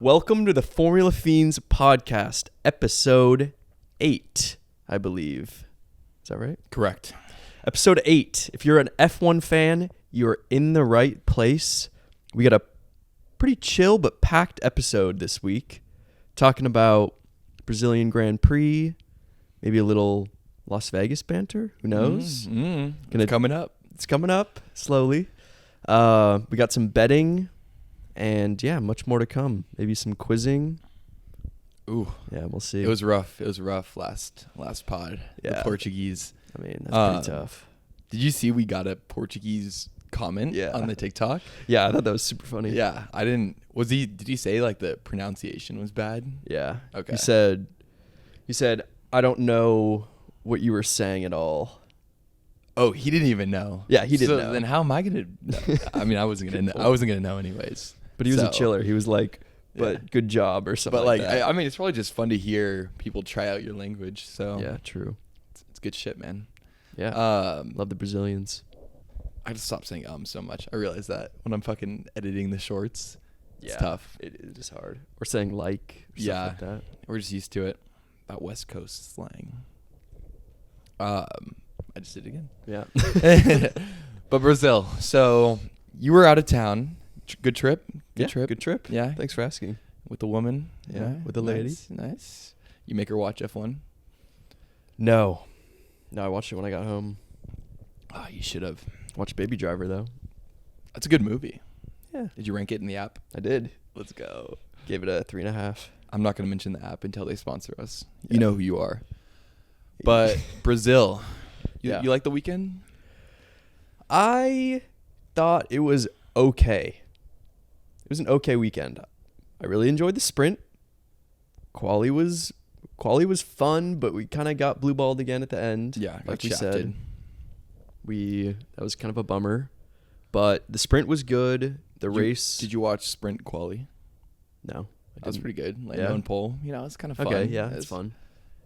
Welcome to the Formula Fiends podcast, episode 8, I believe. Is that right? Correct. Episode 8. If you're an F1 fan, you're in the right place. We got a pretty chill but packed episode this week, talking about Brazilian Grand Prix, maybe a little Las Vegas banter. Who knows? It's coming up. It's coming up slowly. We got some betting. And yeah, much more to come. Maybe some quizzing. Ooh. Yeah, we'll see. It was rough. It was rough last pod. Yeah. The Portuguese. I mean, that's pretty tough. Did you see we got a Portuguese comment on the TikTok? Yeah, I thought that was super funny. Yeah. I didn't. Did he say like the pronunciation was bad? Yeah. Okay. He said, I don't know what you were saying at all. Oh, he didn't even know. Yeah, he didn't know. So then how am I going to know? I mean, I wasn't going to know. I wasn't going to know anyways. But he was a chiller. He was like, good job or something. But like that. I mean, it's probably just fun to hear people try out your language. So yeah, true. It's good shit, man. Yeah. Love the Brazilians. I just stopped saying so much. I realize that when I'm fucking editing the shorts, it's tough. It is hard. Or saying like or stuff like that. We're just used to it. That West Coast slang. I just did it again. Yeah. But Brazil. So you were out of town. Good trip. Good trip. Yeah. Thanks for asking. With the woman. Yeah. With the lady. Nice. You make her watch F1? No, I watched it when I got home. Oh, you should have. Watched Baby Driver though. That's a good movie. Yeah. Did you rank it in the app? I did. Let's go. Gave it a 3.5. I'm not going to mention the app until they sponsor us. Yeah. You know who you are. But Brazil. You like the weekend? I thought it was okay. It was an okay weekend. I really enjoyed the sprint. Quali was fun, but we kind of got blue balled again at the end. Yeah, like we shafted. said. That was kind of a bummer. But the sprint was good. The race. Did you watch sprint quali? No. That was pretty good. Lando and pole. You know, it's kind of fun. Okay, yeah, it's fun.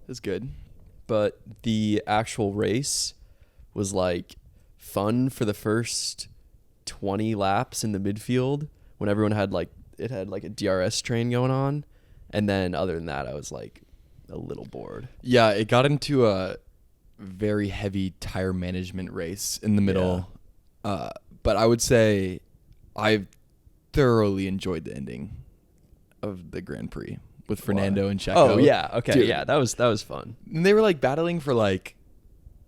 It was good. But the actual race was like fun for the first 20 laps in the midfield when everyone had like a DRS train going on, and then other than that I was like a little bored. Yeah, it got into a very heavy tire management race in the middle. But I would say I thoroughly enjoyed the ending of the Grand Prix with Fernando and Checo. Oh yeah, okay. Dude. Yeah, that was fun. And they were like battling for like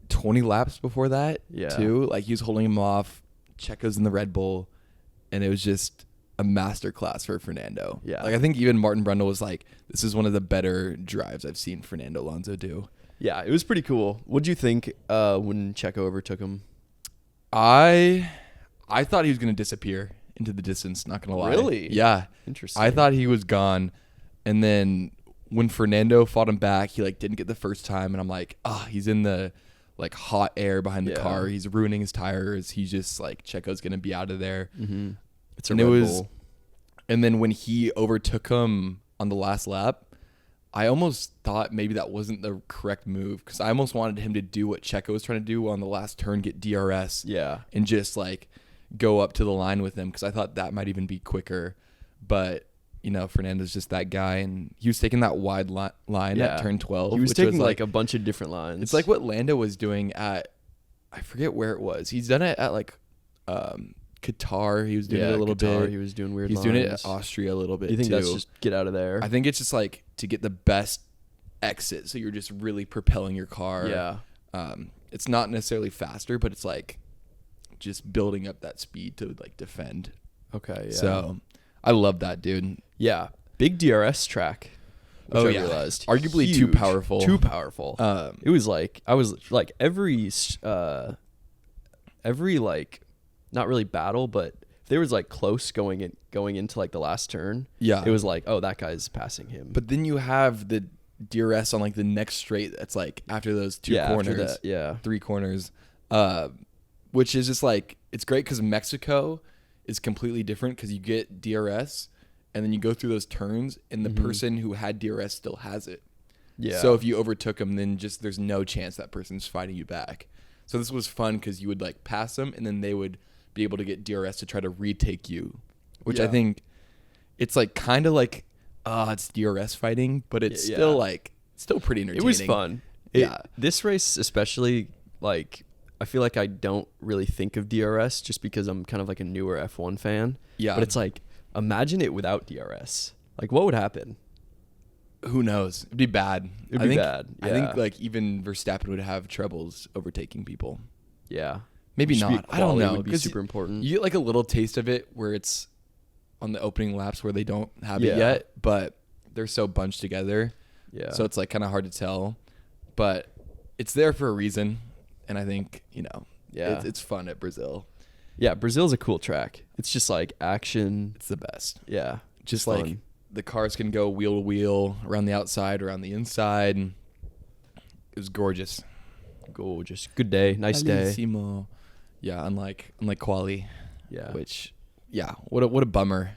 20 laps before that too. Like he was holding him off. Checo's in the Red Bull, and it was just a masterclass for Fernando. Yeah. Like I think even Martin Brundle was like, this is one of the better drives I've seen Fernando Alonso do. Yeah, it was pretty cool. What'd you think when Checo overtook him? I thought he was going to disappear into the distance, not going to lie. Really? Yeah. Interesting. I thought he was gone. And then when Fernando fought him back, he like didn't get the first time, and I'm like, he's in the like hot air behind the car. He's ruining his tires. He's just like, Checo's going to be out of there. Mm-hmm. It's a Red Bull. And then when he overtook him on the last lap, I almost thought maybe that wasn't the correct move, because I almost wanted him to do what Checo was trying to do on the last turn, get DRS. Yeah. And just like go up to the line with him, because I thought that might even be quicker. But, you know, Fernando's just that guy, and he was taking that wide line at turn 12. He was taking like a bunch of different lines. It's like what Lando was doing at, I forget where it was. He's done it at like Qatar. He was doing it a little bit. He was doing weird He's lines. doing it at Austria a little bit. You think too. that's just get out of there? I think it's just like to get the best exit, so you're just really propelling your car. Yeah. It's not necessarily faster, but it's like just building up that speed to like defend. Okay. Yeah. So I love that, dude. Yeah. Big DRS track. Which I realized. Arguably Huge. too powerful. Too powerful. It was like, I was like every like, not really battle, but if there was like close going into like the last turn. Yeah. It was like, oh, that guy's passing him. But then you have the DRS on like the next straight. That's like after those two corners. Three corners. Which is just like, it's great because Mexico is completely different, because you get DRS and then you go through those turns, and the person who had DRS still has it. Yeah. So if you overtook them, then just there's no chance that person's fighting you back. So this was fun because you would like pass them, and then they would be able to get DRS to try to retake you, which I think it's like kind of like it's DRS fighting, but it's still pretty entertaining. It was fun. Yeah. This race especially, like, I feel like I don't really think of DRS just because I'm kind of like a newer F1 fan. Yeah. But it's like, imagine it without DRS. Like, what would happen? Who knows? It'd be bad. It'd be bad. Yeah. I think like even Verstappen would have troubles overtaking people. Yeah. Maybe not. I don't know. Would be super important. You get like a little taste of it where it's on the opening laps where they don't have it yet, but they're so bunched together. Yeah. So it's like kind of hard to tell, but it's there for a reason. And I think, it's fun at Brazil. Yeah. Brazil's a cool track. It's just like action. It's the best. Yeah. Just like fun. The cars can go wheel to wheel around the outside, around the inside. It was gorgeous. Gorgeous. Good day. Nice Bellissimo. Day. Yeah. Unlike quali. Yeah. Which, what a bummer.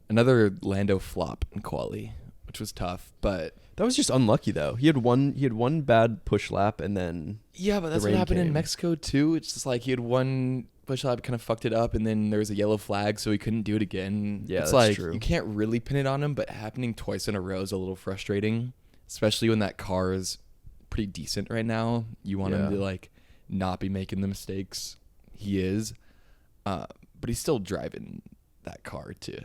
Another Lando flop in quali, which was tough, but that was just unlucky though. He had one bad push lap and then but that's what happened in Mexico too. It's just like he had one push lap, kind of fucked it up, and then there was a yellow flag, so he couldn't do it again. Yeah, it's that's like true. You can't really pin it on him, but happening twice in a row is a little frustrating, especially when that car is pretty decent right now. You want him to like not be making the mistakes he is, but he's still driving that car to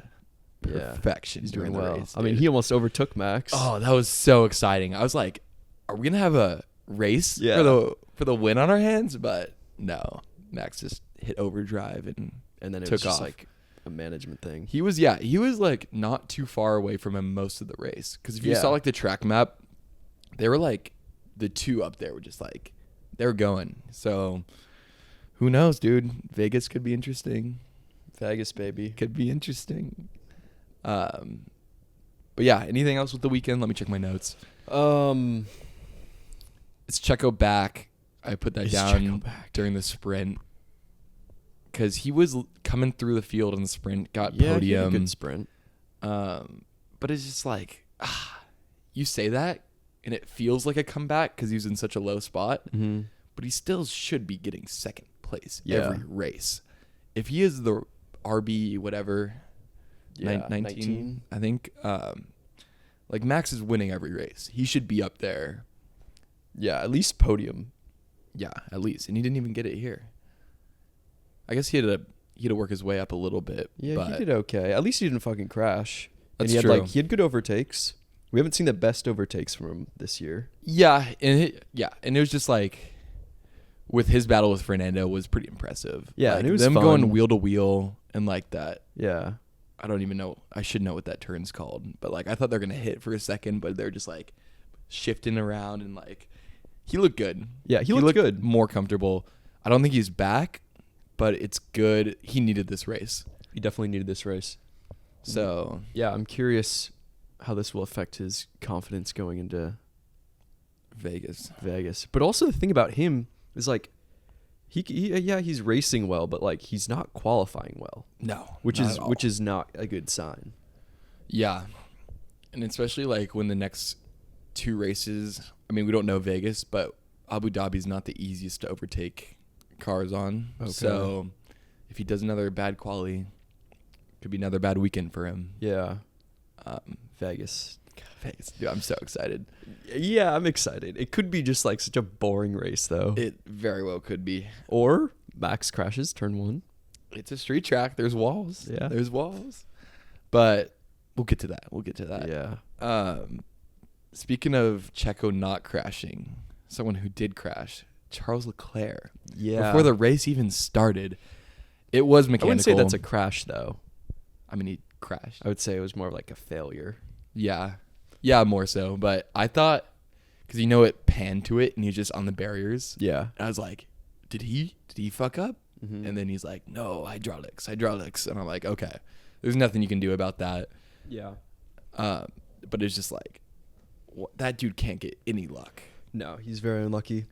perfection during the race. I mean, he almost overtook Max. Oh, that was so exciting. I was like, are we gonna have a race for the win on our hands? But no, Max just hit overdrive and then it took was just off. like a management thing. He was like not too far away from him most of the race, because if you saw like the track map, they were like the two up there were just like they were going. So who knows, dude? Vegas could be interesting. Vegas, baby, could be interesting. But yeah, anything else with the weekend? Let me check my notes. It's Checo back. I put that down during the sprint because he was coming through the field in the sprint, got podium. He had a good sprint. But it's just like, you say that and it feels like a comeback because he was in such a low spot, but he still should be getting second place every race. If he is the RB whatever, 19, I think, like Max is winning every race. He should be up there. Yeah, at least podium. Yeah, at least. And he didn't even get it here. I guess he had to work his way up a little bit. Yeah, but he did okay. At least he didn't fucking crash. That's and true. He had good overtakes. We haven't seen the best overtakes from him this year. Yeah, and it was just like with his battle with Fernando was pretty impressive. Yeah, like, and it was them fun. going wheel to wheel and like that. Yeah. I don't even know. I should know what that turn's called. But like I thought they were gonna hit for a second, but they're just like shifting around and like he looked good. Yeah, he looked good. More comfortable. I don't think he's back, but it's good. He needed this race. He definitely needed this race. So yeah, I'm curious how this will affect his confidence going into Vegas. But also the thing about him is like he's racing well, but like he's not qualifying well. No, which is not a good sign. Yeah, and especially like when the next two races. I mean, we don't know Vegas, but Abu Dhabi's not the easiest to overtake cars on. Okay. So if he does another bad quali, could be another bad weekend for him. Yeah. Vegas. Dude, I'm so excited. Yeah, I'm excited. It could be just like such a boring race, though. It very well could be. Or Max crashes turn one. It's a street track. There's walls. Yeah. There's walls. But we'll get to that. Yeah. Speaking of Checo not crashing, someone who did crash, Charles Leclerc. Yeah. Before the race even started, it was mechanical. I wouldn't say that's a crash, though. I mean, he crashed. I would say it was more like a failure. Yeah. Yeah, more so. But I thought, because it panned to it and he's just on the barriers. Yeah. And I was like, did he fuck up? Mm-hmm. And then he's like, no, hydraulics. And I'm like, okay, there's nothing you can do about that. Yeah. But it's just like, that dude can't get any luck. No, he's very unlucky.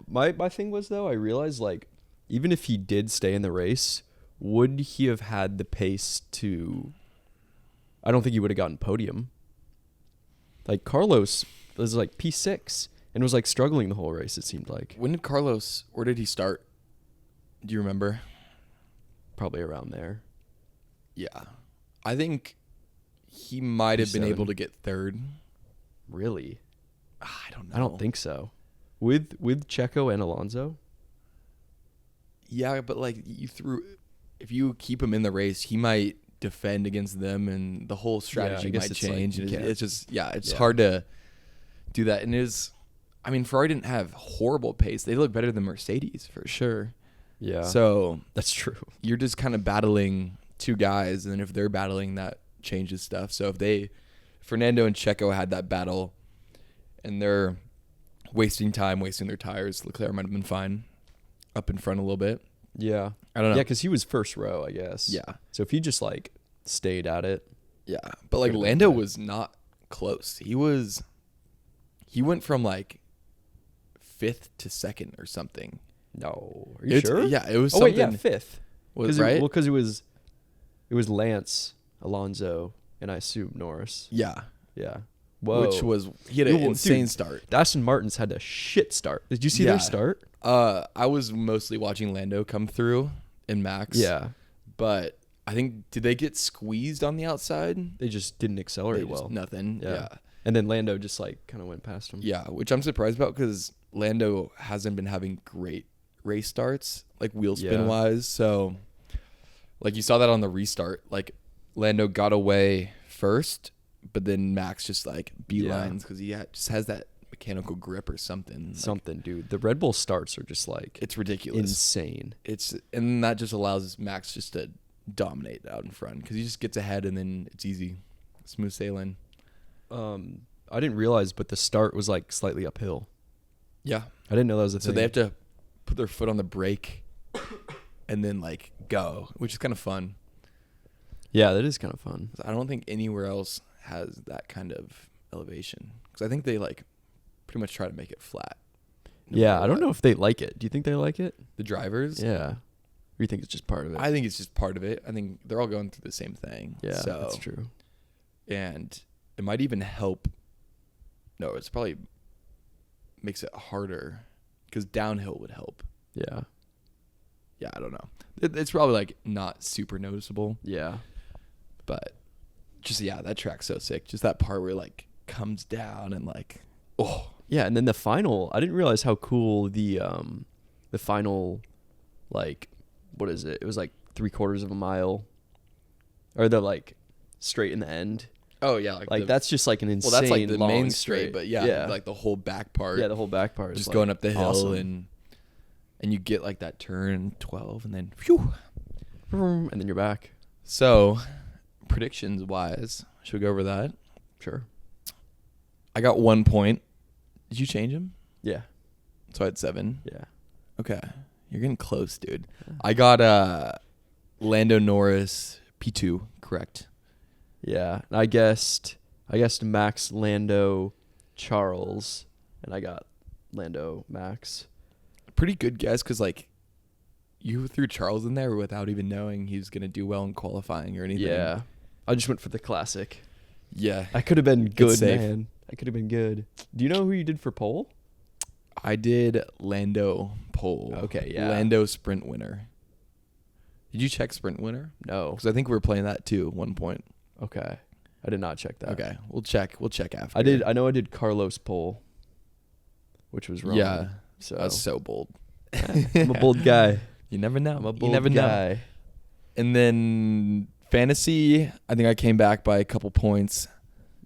My thing was, though, I realized, like, even if he did stay in the race, would he have had the pace to... I don't think he would have gotten podium. Like, Carlos was, like, P6 and was, like, struggling the whole race, it seemed like. Where did he start? Do you remember? Probably around there. Yeah. I think He might have been P7. able to get third. Really? I don't know. I don't think so. With Checo and Alonso? Yeah, but like if you keep him in the race, he might defend against them, and the whole strategy might change. Like, it's just it's hard to do that. And Ferrari didn't have horrible pace. They look better than Mercedes for sure. Yeah. So that's true. You're just kind of battling two guys, and then if they're battling, that changes stuff. So if Fernando and Checo had that battle, and they're wasting time, wasting their tires, Leclerc might have been fine up in front a little bit. Yeah. I don't know. Yeah, because he was first row, I guess. Yeah. So if he just like stayed at it. Yeah. But like Lando was not close. He went from like 5th to 2nd or something. No. Are you sure? Yeah, it was something. something. Oh, wait, yeah, 5th. Right? Because it was Lance, Alonso, and I assume Norris. Yeah. Yeah. Whoa. He had an insane start. Aston Martin's had a shit start. Did you see their start? I was mostly watching Lando come through and Max. Yeah. But I think, did they get squeezed on the outside? They just didn't accelerate well. Nothing. Yeah. And then Lando just like kind of went past him. Yeah, which I'm surprised about because Lando hasn't been having great race starts, like wheel spin wise. So, like you saw that on the restart. Like Lando got away first, but then Max just like beelines because he just has that mechanical grip or something. Dude. The Red Bull starts are just like it's ridiculous, insane. And that just allows Max just to dominate out in front because he just gets ahead and then it's easy, smooth sailing. I didn't realize, but the start was like slightly uphill. Yeah, I didn't know that was a thing. So they have to put their foot on the brake and then like go, which is kind of fun. Yeah, that is kind of fun. I don't think anywhere else has that kind of elevation because I think they like pretty much try to make it flat. I don't know if they like it. Do you think they like it? The drivers? Yeah. Or you think it's just part of it? I think it's just part of it. I think they're all going through the same thing. Yeah, that's true. And it might even help. No, it's probably makes it harder because downhill would help. Yeah. Yeah, I don't know. It's probably like not super noticeable. Yeah. But just, that track's so sick. Just that part where it like comes down and like, oh. Yeah, and then the final, I didn't realize how cool the final, like, what is it? It was like 3/4 of a mile. Or the like straight in the end. Oh yeah, like that's just like an insane. Well, that's like the long main straight, but like the whole back part. Yeah, the whole back part just is going like up the hill awesome. and you get like that turn 12 and then phew, and then you're back. So, predictions wise, should we go over that? Sure. I got 1 point. Did you change him? Yeah. So I had 7. Yeah. Okay, you're getting close, dude. I got Lando Norris P2 correct. Yeah, I guessed Max, Lando, Charles, and I got Lando, Max. Pretty good guess because like you threw Charles in there without even knowing he was gonna do well in qualifying or anything. Yeah, I just went for the classic. Yeah, I could have been good, man. I could have been good. Do you know who you did for pole? I did Lando pole. Okay, yeah. Lando sprint winner. Did you check sprint winner? No, because I think we were playing that too at one point. Okay. I did not check that. Okay. We'll check after. I know I did Carlos pole, which was wrong. Yeah. So that's so bold. I'm a bold guy. You never know. I'm a bold guy. And then fantasy, I think I came back by a couple points.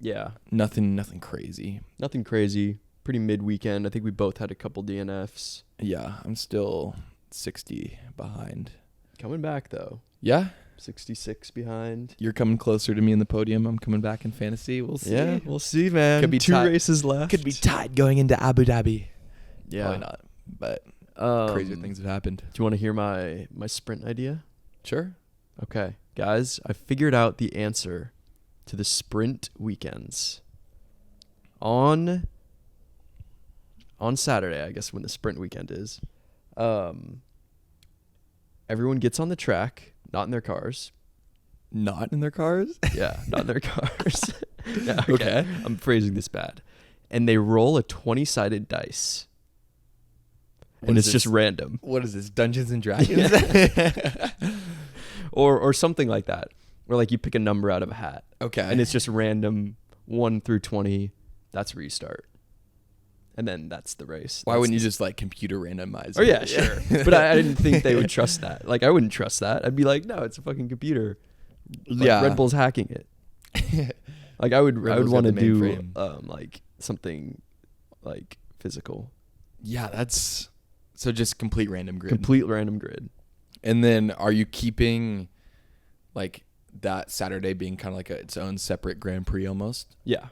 Yeah. Nothing crazy. Nothing crazy. Pretty mid-weekend. I think we both had a couple DNFs. Yeah. I'm still 60 behind. Coming back, though. Yeah? 66 behind. You're coming closer to me in the podium. I'm coming back in fantasy. We'll see. Yeah, we'll see, man. Could be two races left. Could be tied going into Abu Dhabi. Yeah. Probably not, but crazier things have happened. Do you want to hear my sprint idea? Sure. Okay. Guys, I figured out the answer to the sprint weekends. On Saturday, I guess when the sprint weekend is, everyone gets on the track. Not in their cars. Not in their cars? Yeah, not in their cars. No, okay. I'm phrasing this bad. And they roll a 20-sided dice. And it's just random. What is this, Dungeons and Dragons? Yeah. or something like that. where like you pick a number out of a hat. Okay. And it's just random 1 through 20. That's where you start. And then that's the race. Why wouldn't you just like computer randomize? Oh yeah, sure. But I didn't think they would trust that. Like I wouldn't trust that. I'd be like, no, it's a fucking computer. Like, yeah. Red Bull's hacking it. Like I would want to do like something like physical. Yeah, that's so just complete random grid. Complete random grid. And then are you keeping like that Saturday being kind of like its own separate Grand Prix almost? Yeah.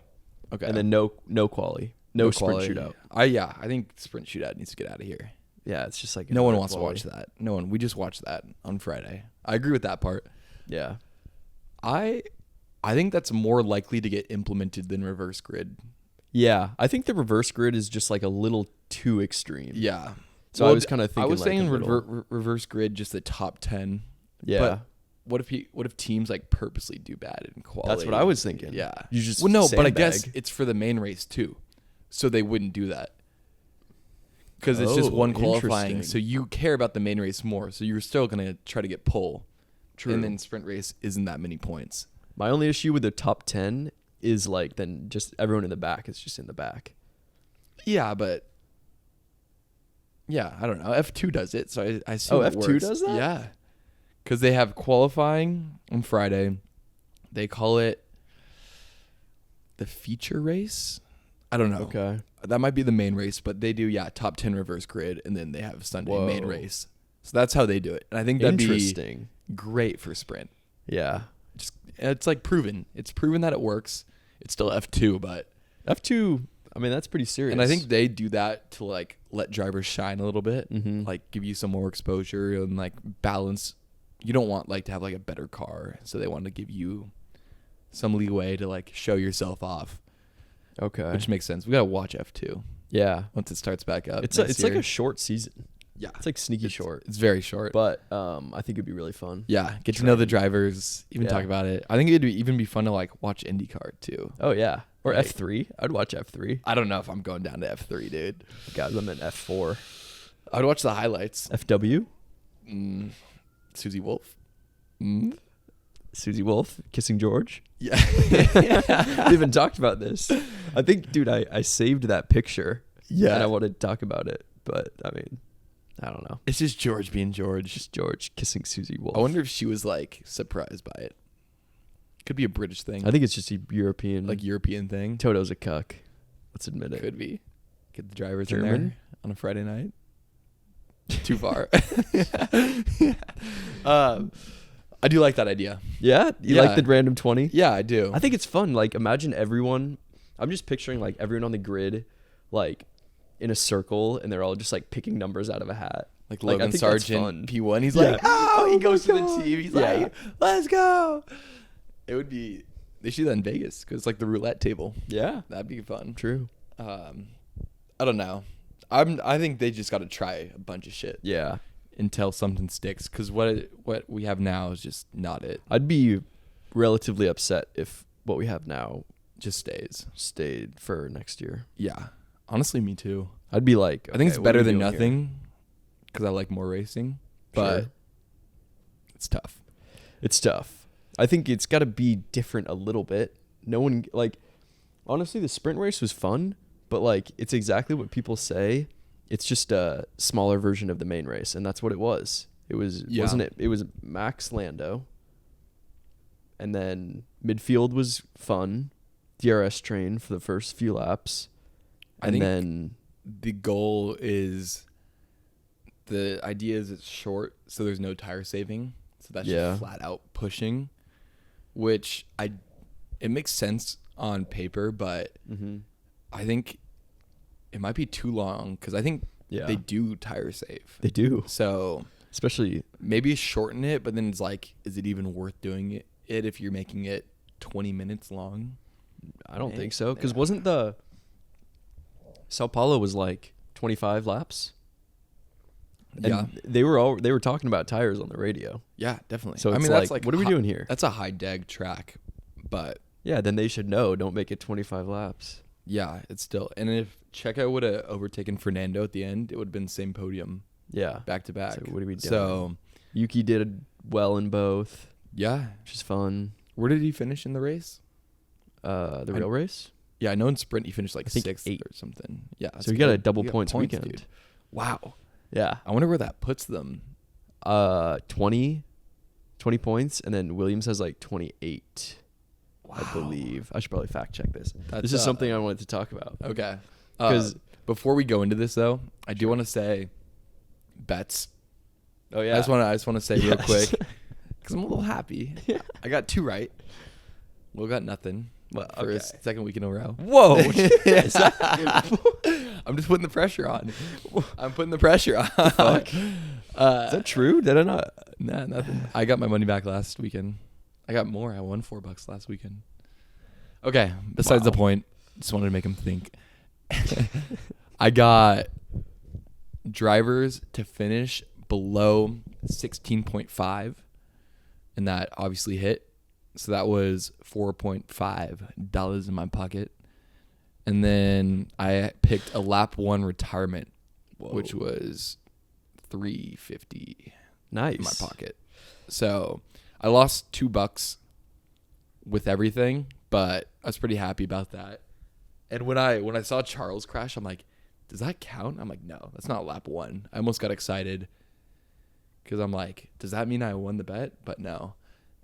Okay. And then no quali. No sprint shootout. I think sprint shootout needs to get out of here. Yeah, it's just like no one wants to watch that. No one. We just watched that on Friday. I agree with that part. Yeah. I think that's more likely to get implemented than reverse grid. Yeah, I think the reverse grid is just like a little too extreme. Yeah. So I was kind of thinking. I was like saying reverse grid, just the top 10. Yeah. But what if teams like purposely do bad in quality? That's what I was thinking. Yeah. You just but I guess it's for the main race too, so they wouldn't do that because it's just one qualifying. So you care about the main race more. So you're still gonna try to get pole. True. And then sprint race isn't that many points. My only issue with the top 10 is like then just everyone in the back is just in the back. Yeah, but yeah, I don't know. F2 does it, so I see. F2 does that? Yeah, because they have qualifying on Friday. They call it the feature race. I don't know. Okay, that might be the main race, but they do top 10 reverse grid, and then they have Sunday main race. So that's how they do it, and I think that'd be great for sprint. Yeah, it's like proven. It's proven that it works. It's still F2, but F2. I mean, that's pretty serious. And I think they do that to like let drivers shine a little bit, like give you some more exposure and like balance. You don't want like to have like a better car, so they want to give you some leeway to like show yourself off. Okay, which makes sense. We gotta watch F2. Yeah, once it starts back up. It's like a short season. Yeah, it's like sneaky short. It's very short, but I think it'd be really fun. Yeah, get to know the drivers, even talk about it. I think it'd even be fun to like watch IndyCar too. Oh yeah, or like, F3. I'd watch F3. I don't know if I'm going down to F3, dude. God, I'm at F4. I'd watch the highlights. FW. Susie Wolf. Susie Wolf kissing George. Yeah. We haven't talked about this. I think, dude, I saved that picture. Yeah. And I wanted to talk about it, but I mean, I don't know. It's just George being George. Just George kissing Susie Wolf. I wonder if she was like surprised by it. Could be a British thing. I think it's just a European thing. Toto's a cuck. Let's admit it. Could be. Get the drivers in there on a Friday night. Too far. I do like that idea. Yeah? You like the random 20? Yeah, I do. I think it's fun. Like, imagine everyone. I'm just picturing, like, everyone on the grid, like, in a circle, and they're all just, like, picking numbers out of a hat. Like Logan Sargent, P1. He's like, he goes to the team. He's like, let's go. It would be. They should do that in Vegas because it's like the roulette table. Yeah. That'd be fun. True. I don't know. I think they just got to try a bunch of shit. Yeah. Until something sticks, because what we have now is just not it. I'd be relatively upset if what we have now just stayed for next year. Yeah, honestly, me too. I'd be like, I think it's better than nothing, because I like more racing, but it's tough. It's tough. I think it's got to be different a little bit. No one like, honestly, the sprint race was fun, but like it's exactly what people say. It's just a smaller version of the main race, and that's what it was. It was, wasn't it? It was Max Lando, and then midfield was fun, DRS train for the first few laps, and then the goal is, the idea is it's short, so there's no tire saving, so that's just flat out pushing, which it makes sense on paper, but I think it might be too long because I think they do tire save. They do. So especially maybe shorten it, but then it's like, is it even worth doing it if you're making it 20 minutes long? I don't think so, because wasn't the Sao Paulo was like 25 laps? And they were talking about tires on the radio. Yeah, definitely. So it's that's like, what are we doing here? That's a high deg track, but yeah, then they should know. Don't make it 25 laps. Yeah, it's still. And if Checo would have overtaken Fernando at the end, it would have been the same podium. Yeah. Back to back. So what are we doing? So Yuki did well in both. Yeah. which is fun. Where did he finish in the race? The real race? Yeah, I know in sprint he finished like 6th 8th or something. Yeah. So he got a double points weekend. Dude. Wow. Yeah. I wonder where that puts them. 20 points, and then Williams has like 28. Wow. I believe. I should probably fact check this. This is something I wanted to talk about. Okay. Because before we go into this, though, I do want to say bets. Oh, yeah. I just want to say real quick, because I'm a little happy. Yeah. I got 2 right. Will got nothing. Well, for his second week in a row. Whoa. I'm just putting the pressure on. I'm putting the pressure on. Fuck. Is that true? Did I not? Nah, nothing. I got my money back last weekend. I got more. I won $4 last weekend. Okay. Besides the point, just wanted to make him think. I got drivers to finish below 16.5, and that obviously hit. So that was $4.5 in my pocket. And then I picked a lap 1 retirement, which was $3.50 nice in my pocket. So I lost $2 with everything, but I was pretty happy about that. And when I saw Charles crash, I'm like, does that count? I'm like, no, that's not lap 1. I almost got excited because I'm like, does that mean I won the bet? But no.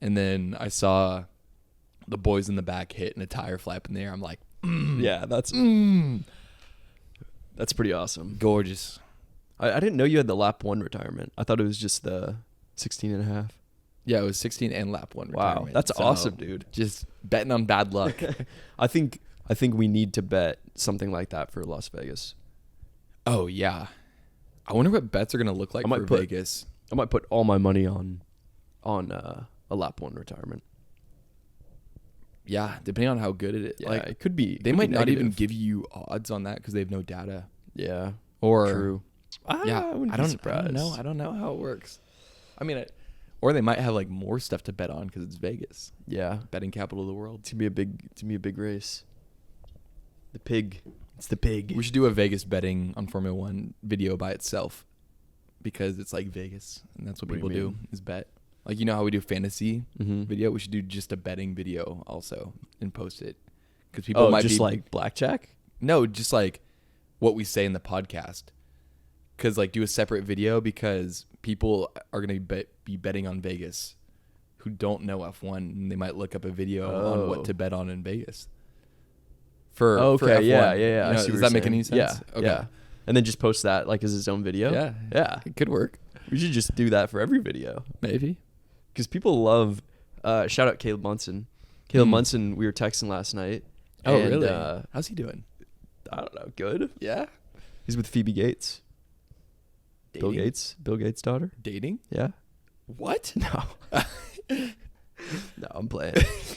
And then I saw the boys in the back hit and a tire flap in the air. I'm like, yeah, that's pretty awesome. Gorgeous. I didn't know you had the lap 1 retirement. I thought it was just the 16.5. Yeah, it was 16 and lap 1 wow, retirement. that's awesome, dude. Just betting on bad luck. I think we need to bet something like that for Las Vegas. Oh, yeah. I wonder what bets are going to look like for Vegas. I might put all my money on a lap 1 retirement. Yeah, depending on how good it is. Yeah, like, it could be. They might not even give you odds on that because they have no data. Yeah. Or true. Yeah, I wouldn't I be don't surprised. know. I don't know how it works. I mean, or they might have like more stuff to bet on because it's Vegas. Yeah. Betting capital of the world. It's gonna be a big race. The pig. It's the pig. We should do a Vegas betting on Formula 1 video by itself because it's like Vegas and that's what people do is bet. Like, you know how we do fantasy video? We should do just a betting video also and post it. Because people might just like blackjack? No, just like what we say in the podcast. Because like do a separate video because people are going to be betting on Vegas who don't know F1 and they might look up a video on what to bet on in Vegas. For F1. Yeah. You know, does that make any sense? Yeah. Okay. Yeah. And then just post that like as its own video? Yeah. It could work. We should just do that for every video. Maybe. Because people love, shout out Caleb Munson. Caleb Munson, we were texting last night. Oh, really? How's he doing? I don't know. Good. Yeah. He's with Phoebe Gates. Dating? Bill Gates' daughter. Dating? Yeah. What? No. No, I'm playing.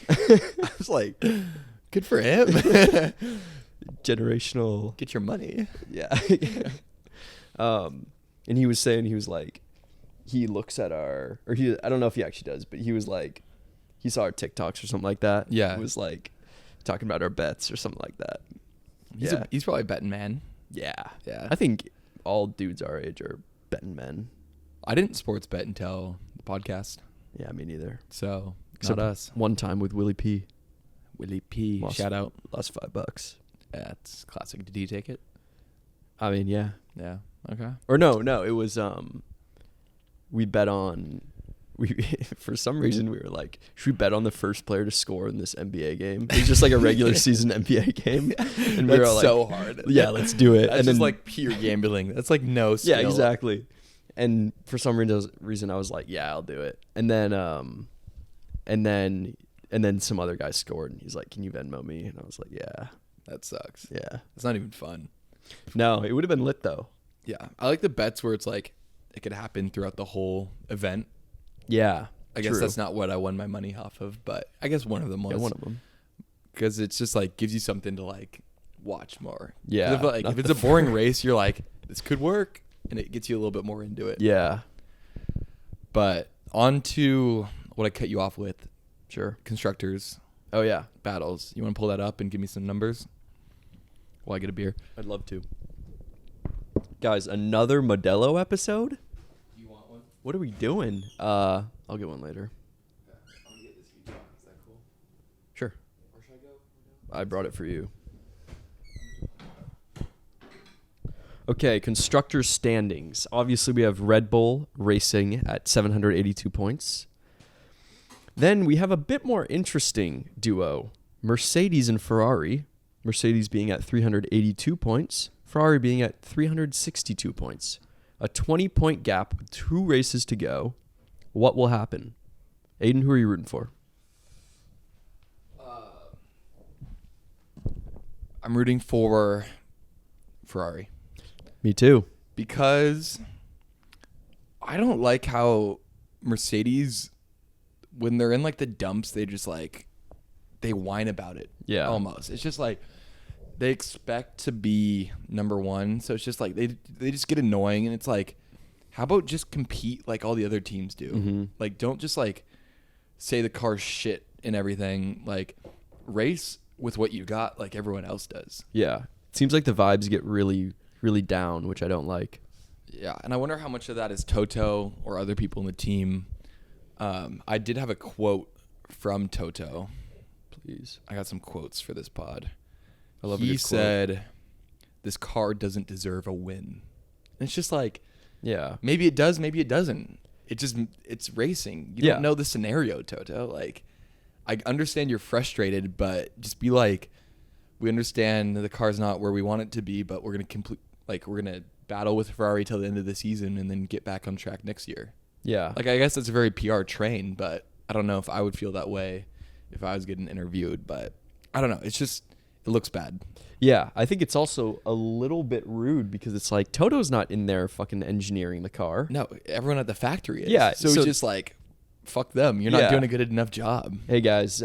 I was like, good for him. Generational. Get your money. Yeah. And he was saying, he was like, he looks at I don't know if he actually does, but he was like, he saw our TikToks or something like that. Yeah. He was like talking about our bets or something like that. He's probably a betting man. Yeah. Yeah. I think all dudes our age are betting men. I didn't sports bet until the podcast. Yeah, me neither. So, except not us. One time with Willie P. Willie P. Shout out. Lost $5. Yeah, it's classic. Did he take it? I mean, yeah. Yeah. Okay. Or no, it was we bet on for some reason we were like, should we bet on the first player to score in this NBA game? It was just like a regular season NBA game. And we were all like, so hard. Yeah, let's do it. That's and just then, like pure gambling. That's like no skill. Yeah, exactly. And for some reason I was like, yeah, I'll do it. And then some other guy scored and he's like, can you Venmo me? And I was like, yeah. That sucks. Yeah. It's not even fun. No, it would have been lit though. Yeah. I like the bets where it's like it could happen throughout the whole event. Yeah. I guess that's not what I won my money off of, but I guess one of them was. Yeah, one of them. Because it's just like gives you something to like watch more. Yeah. If it's a boring race, you're like, this could work, and it gets you a little bit more into it. Yeah. But on to what I cut you off with. Sure. Constructors. Oh, yeah. Battles. You want to pull that up and give me some numbers while I get a beer? I'd love to. Guys, another Modelo episode? You want one? What are we doing? I'll get one later. I brought it for you. Okay, constructors standings. Obviously, we have Red Bull racing at 782 points. Then we have a bit more interesting duo, Mercedes and Ferrari. Mercedes being at 382 points, Ferrari being at 362 points. A 20-point gap with 2 races to go. What will happen? Aiden, who are you rooting for? I'm rooting for Ferrari. Me too. Because I don't like how Mercedes, when they're in like the dumps, they just like, they whine about it. Yeah. Almost. It's just like they expect to be number one. So it's just like they just get annoying. And it's like, how about just compete like all the other teams do? Mm-hmm. Like, don't just like say the car's shit and everything. Like, race with what you got like everyone else does. Yeah. It seems like the vibes get really, really down, which I don't like. Yeah, and I wonder how much of that is Toto or other people in the team. I did have a quote from Toto. Please. I got some quotes for this pod. I love He said, "This car doesn't deserve a win." And it's just like, yeah, maybe it does, maybe it doesn't. It's racing. You don't know the scenario, Toto. Like, I understand you're frustrated, but just be like, we understand the car's not where we want it to be, but we're gonna battle with Ferrari till the end of the season and then get back on track next year. Yeah. Like, I guess that's a very PR train, but I don't know if I would feel that way if I was getting interviewed. But I don't know. It's just, it looks bad. Yeah, I think it's also a little bit rude because it's like Toto's not in there fucking engineering the car. No, everyone at the factory is. Yeah, So it's just like, fuck them. You're not doing a good enough job. Hey guys,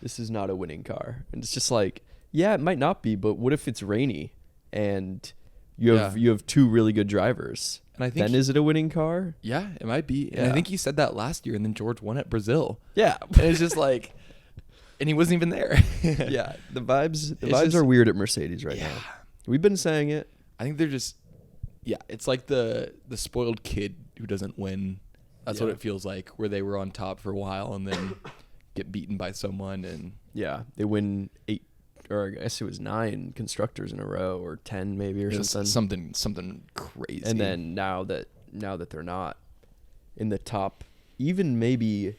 this is not a winning car. And it's just like, yeah, it might not be, but what if it's rainy and you have 2 really good drivers? And I think then is it a winning car? Yeah, it might be. And I think he said that last year, and then George won at Brazil. Yeah. And it's just like, and he wasn't even there. Yeah, the vibes are weird at Mercedes right now. We've been saying it. I think they're just, it's like the spoiled kid who doesn't win. That's what it feels like, where they were on top for a while and then get beaten by someone. And they win 8, or I guess it was 9 constructors in a row, or 10 maybe, or something crazy. And then now that they're not in the top, even maybe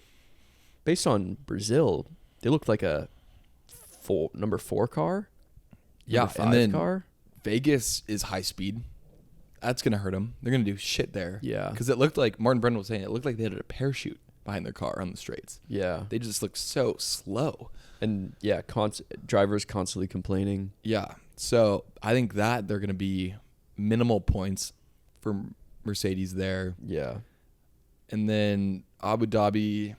based on Brazil, they looked like a number 4 car. Yeah, 5 and then car. Vegas is high speed. That's gonna hurt them. They're gonna do shit there. Yeah, because it looked like Martin Brundle was saying, it looked like they had a parachute behind their car on the straights. Yeah, they just looked so slow. And drivers constantly complaining. Yeah, so I think that they're gonna be minimal points for Mercedes there. Yeah, and then Abu Dhabi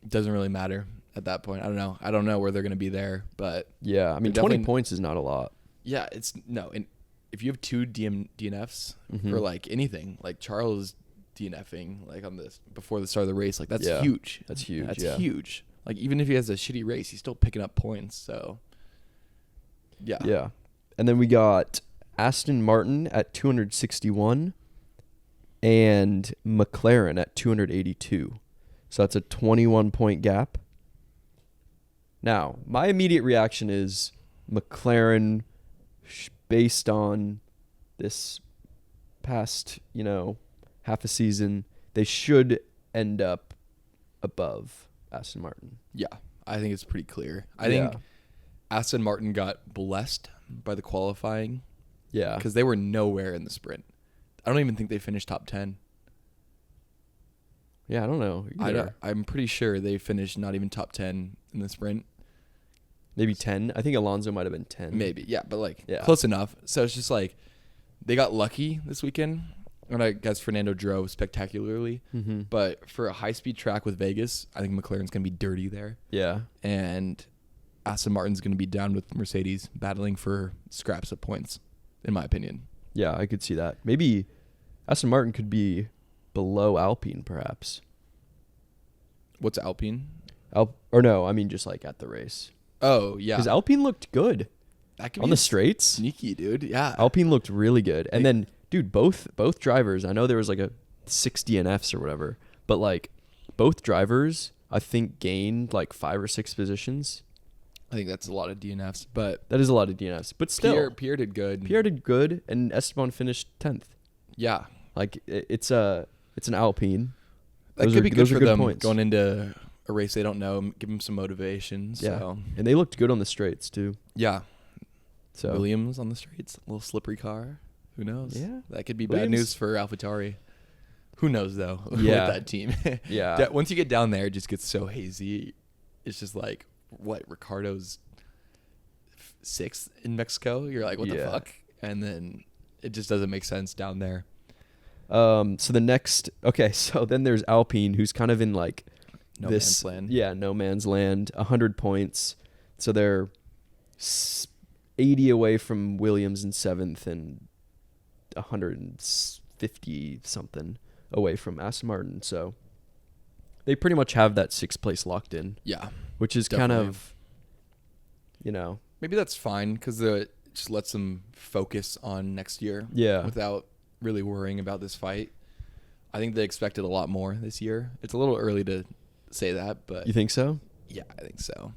doesn't really matter at that point. I don't know where they're gonna be there, but yeah, I mean 20 points is not a lot. Yeah, and if you have 2 DNFs or like anything, like Charles DNFing like on this before the start of the race, like that's huge. That's huge. That's huge. Like, even if he has a shitty race, he's still picking up points. So yeah. Yeah. And then we got Aston Martin at 261 and McLaren at 282. So that's a 21-point gap. Now, my immediate reaction is McLaren, based on this past, half a season, they should end up above Aston Martin. Yeah, I think it's pretty clear. I think Aston Martin got blessed by the qualifying. Yeah. Because they were nowhere in the sprint. I don't even think they finished top 10. Yeah, I don't know. I'm pretty sure they finished not even top 10 in the sprint. Maybe 10. I think Alonso might have been 10. Maybe, yeah, but close enough. So it's just like they got lucky this weekend. And I guess Fernando drove spectacularly. Mm-hmm. But for a high-speed track with Vegas, I think McLaren's going to be dirty there. Yeah. And Aston Martin's going to be down with Mercedes, battling for scraps of points, in my opinion. Yeah, I could see that. Maybe Aston Martin could be below Alpine, perhaps. What's Alpine? Just like at the race. Oh, yeah. Because Alpine looked good on the straights. Sneaky, dude. Yeah. Alpine looked really good. And then, dude, both drivers, I know there was like a 6 DNFs or whatever, but like both drivers, I think, gained like 5 or 6 positions. I think that's a lot of DNFs, but that is a lot of DNFs. But still, Pierre did good. Pierre did good, and Esteban finished 10th. Yeah, like it's an Alpine. That could be good for them points. Going into a race they don't know. Give them some motivation. Yeah, so. And they looked good on the straights too. Yeah. So Williams on the straights, a little slippery car. Who knows? Yeah, that could be bad news for AlphaTauri. Who knows though? Yeah. With that team. Yeah. Once you get down there, it just gets so hazy. It's just like what Ricardo's 6th in Mexico. You're like, what the fuck? And then it just doesn't make sense down there. So then there's Alpine, who's kind of in like no man's land. Yeah, no man's land. 100 points. So they're 80 away from Williams in 7th and 150 something away from Aston Martin. So they pretty much have that 6th place locked in. Yeah, which is definitely. Kind of, maybe that's fine because it just lets them focus on next year. Yeah, without really worrying about this fight. I think they expected a lot more this year. It's a little early to say that, but you think so? Yeah, I think so.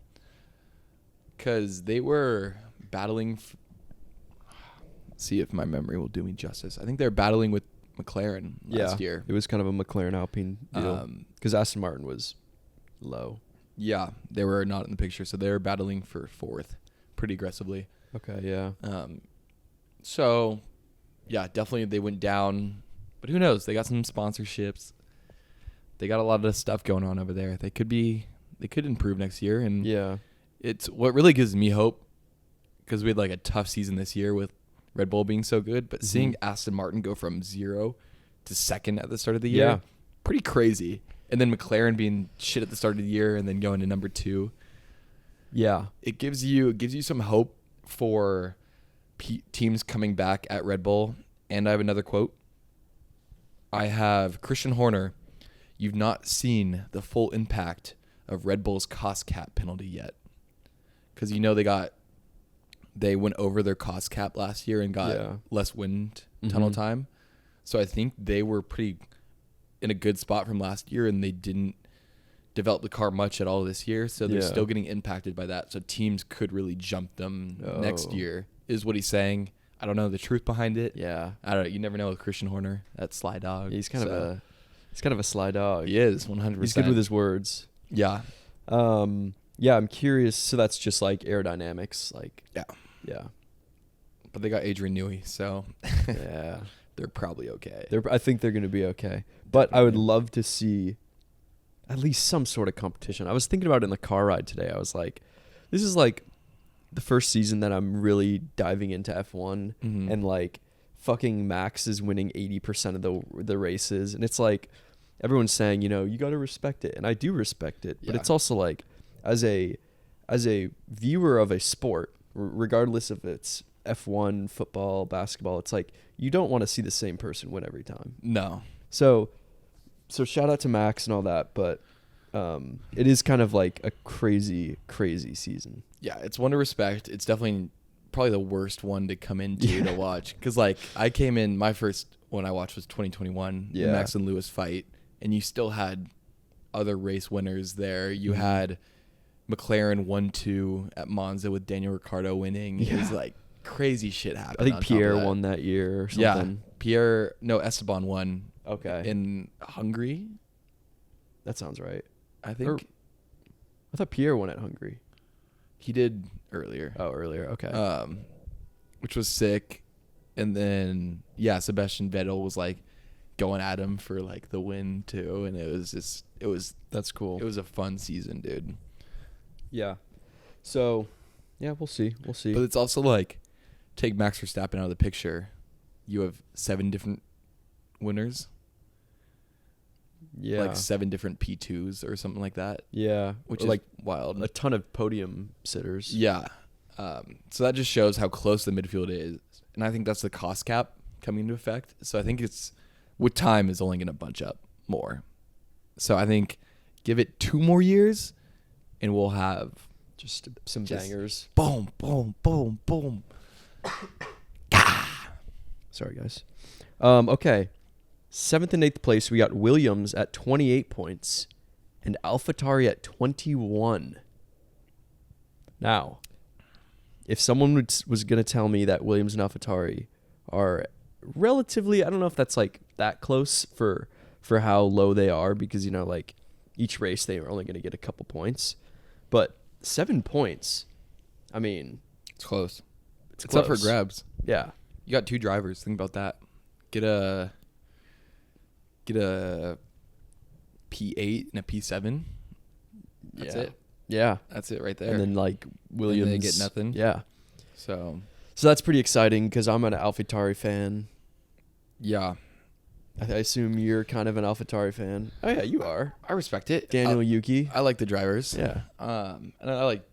Because they were battling. See if my memory will do me justice. I think they're battling with McLaren last year. It was kind of a McLaren Alpine deal because Aston Martin was low. Yeah, they were not in the picture, so they were battling for 4th pretty aggressively. Okay, yeah. So, yeah, definitely they went down, but who knows? They got some sponsorships. They got a lot of stuff going on over there. They could improve next year, and it's what really gives me hope because we had like a tough season this year with Red Bull being so good, but seeing Aston Martin go from 0 to 2nd at the start of the year, pretty crazy. And then McLaren being shit at the start of the year and then going to number 2. Yeah. It gives you some hope for teams coming back at Red Bull. And I have another quote. I have Christian Horner. You've not seen the full impact of Red Bull's cost cap penalty yet. Because they went over their cost cap last year and got less wind tunnel time. So I think they were pretty in a good spot from last year, and they didn't develop the car much at all this year. So they're still getting impacted by that. So teams could really jump them next year, is what he's saying. I don't know the truth behind it. Yeah. I don't know. You never know with Christian Horner. That sly dog. He's kind of a sly dog. He is, 100%. He's good with his words. Yeah. Yeah, I'm curious. So that's just like aerodynamics. Like, yeah. But they got Adrian Newey, so yeah, they're probably okay. I think they're going to be okay. But I would love to see at least some sort of competition. I was thinking about it in the car ride today. I was like, this is like the first season that I'm really diving into F1, and like fucking Max is winning 80% of the races, and it's like everyone's saying, you got to respect it, and I do respect it, but it's also like as a viewer of a sport, regardless if it's F1, football, basketball, it's like you don't want to see the same person win every time. No. So shout out to Max and all that, but it is kind of like a crazy, crazy season. Yeah, it's one to respect. It's definitely probably the worst one to come into to watch. Because like I came in, my first one I watched was 2021, the Max and Lewis fight, and you still had other race winners there. You had McLaren 1-2 at Monza with Daniel Ricciardo winning. It was like crazy shit happened. I think Pierre won that year or something. Yeah, Esteban won. Okay. In Hungary? That sounds right. I think. I thought Pierre won at Hungary. He did earlier. Oh, earlier. Okay. Which was sick. And then, Sebastian Vettel was like going at him for like the win too. And that's cool. It was a fun season, dude. Yeah. So, we'll see. But it's also like, take Max Verstappen out of the picture. You have 7 different winners. Yeah. Like 7 different P2s or something like that. Yeah. Which is like wild. A ton of podium sitters. Yeah. So that just shows how close the midfield is. And I think that's the cost cap coming into effect. So I think with time is only going to bunch up more. So I think give it 2 more years and we'll have just some bangers. Boom, boom, boom, boom. Sorry, guys. Okay. 7th and 8th place, we got Williams at 28 points and AlphaTauri at 21. Now, if someone was going to tell me that Williams and AlphaTauri are relatively, I don't know if that's like that close for how low they are, because, you know, like each race they are only going to get a couple points, but 7 points, I mean, it's close. It's close. up for grabs. Yeah. You got 2 drivers. Think about that. Get a P8 and a P7. That's it. Yeah. That's it right there. And then like Williams, and they get nothing. Yeah. So that's pretty exciting because I'm an AlphaTauri fan. Yeah. I assume you're kind of an AlphaTauri fan. Oh yeah, you are. I respect it. Daniel Yuki. I like the drivers. Yeah. And I like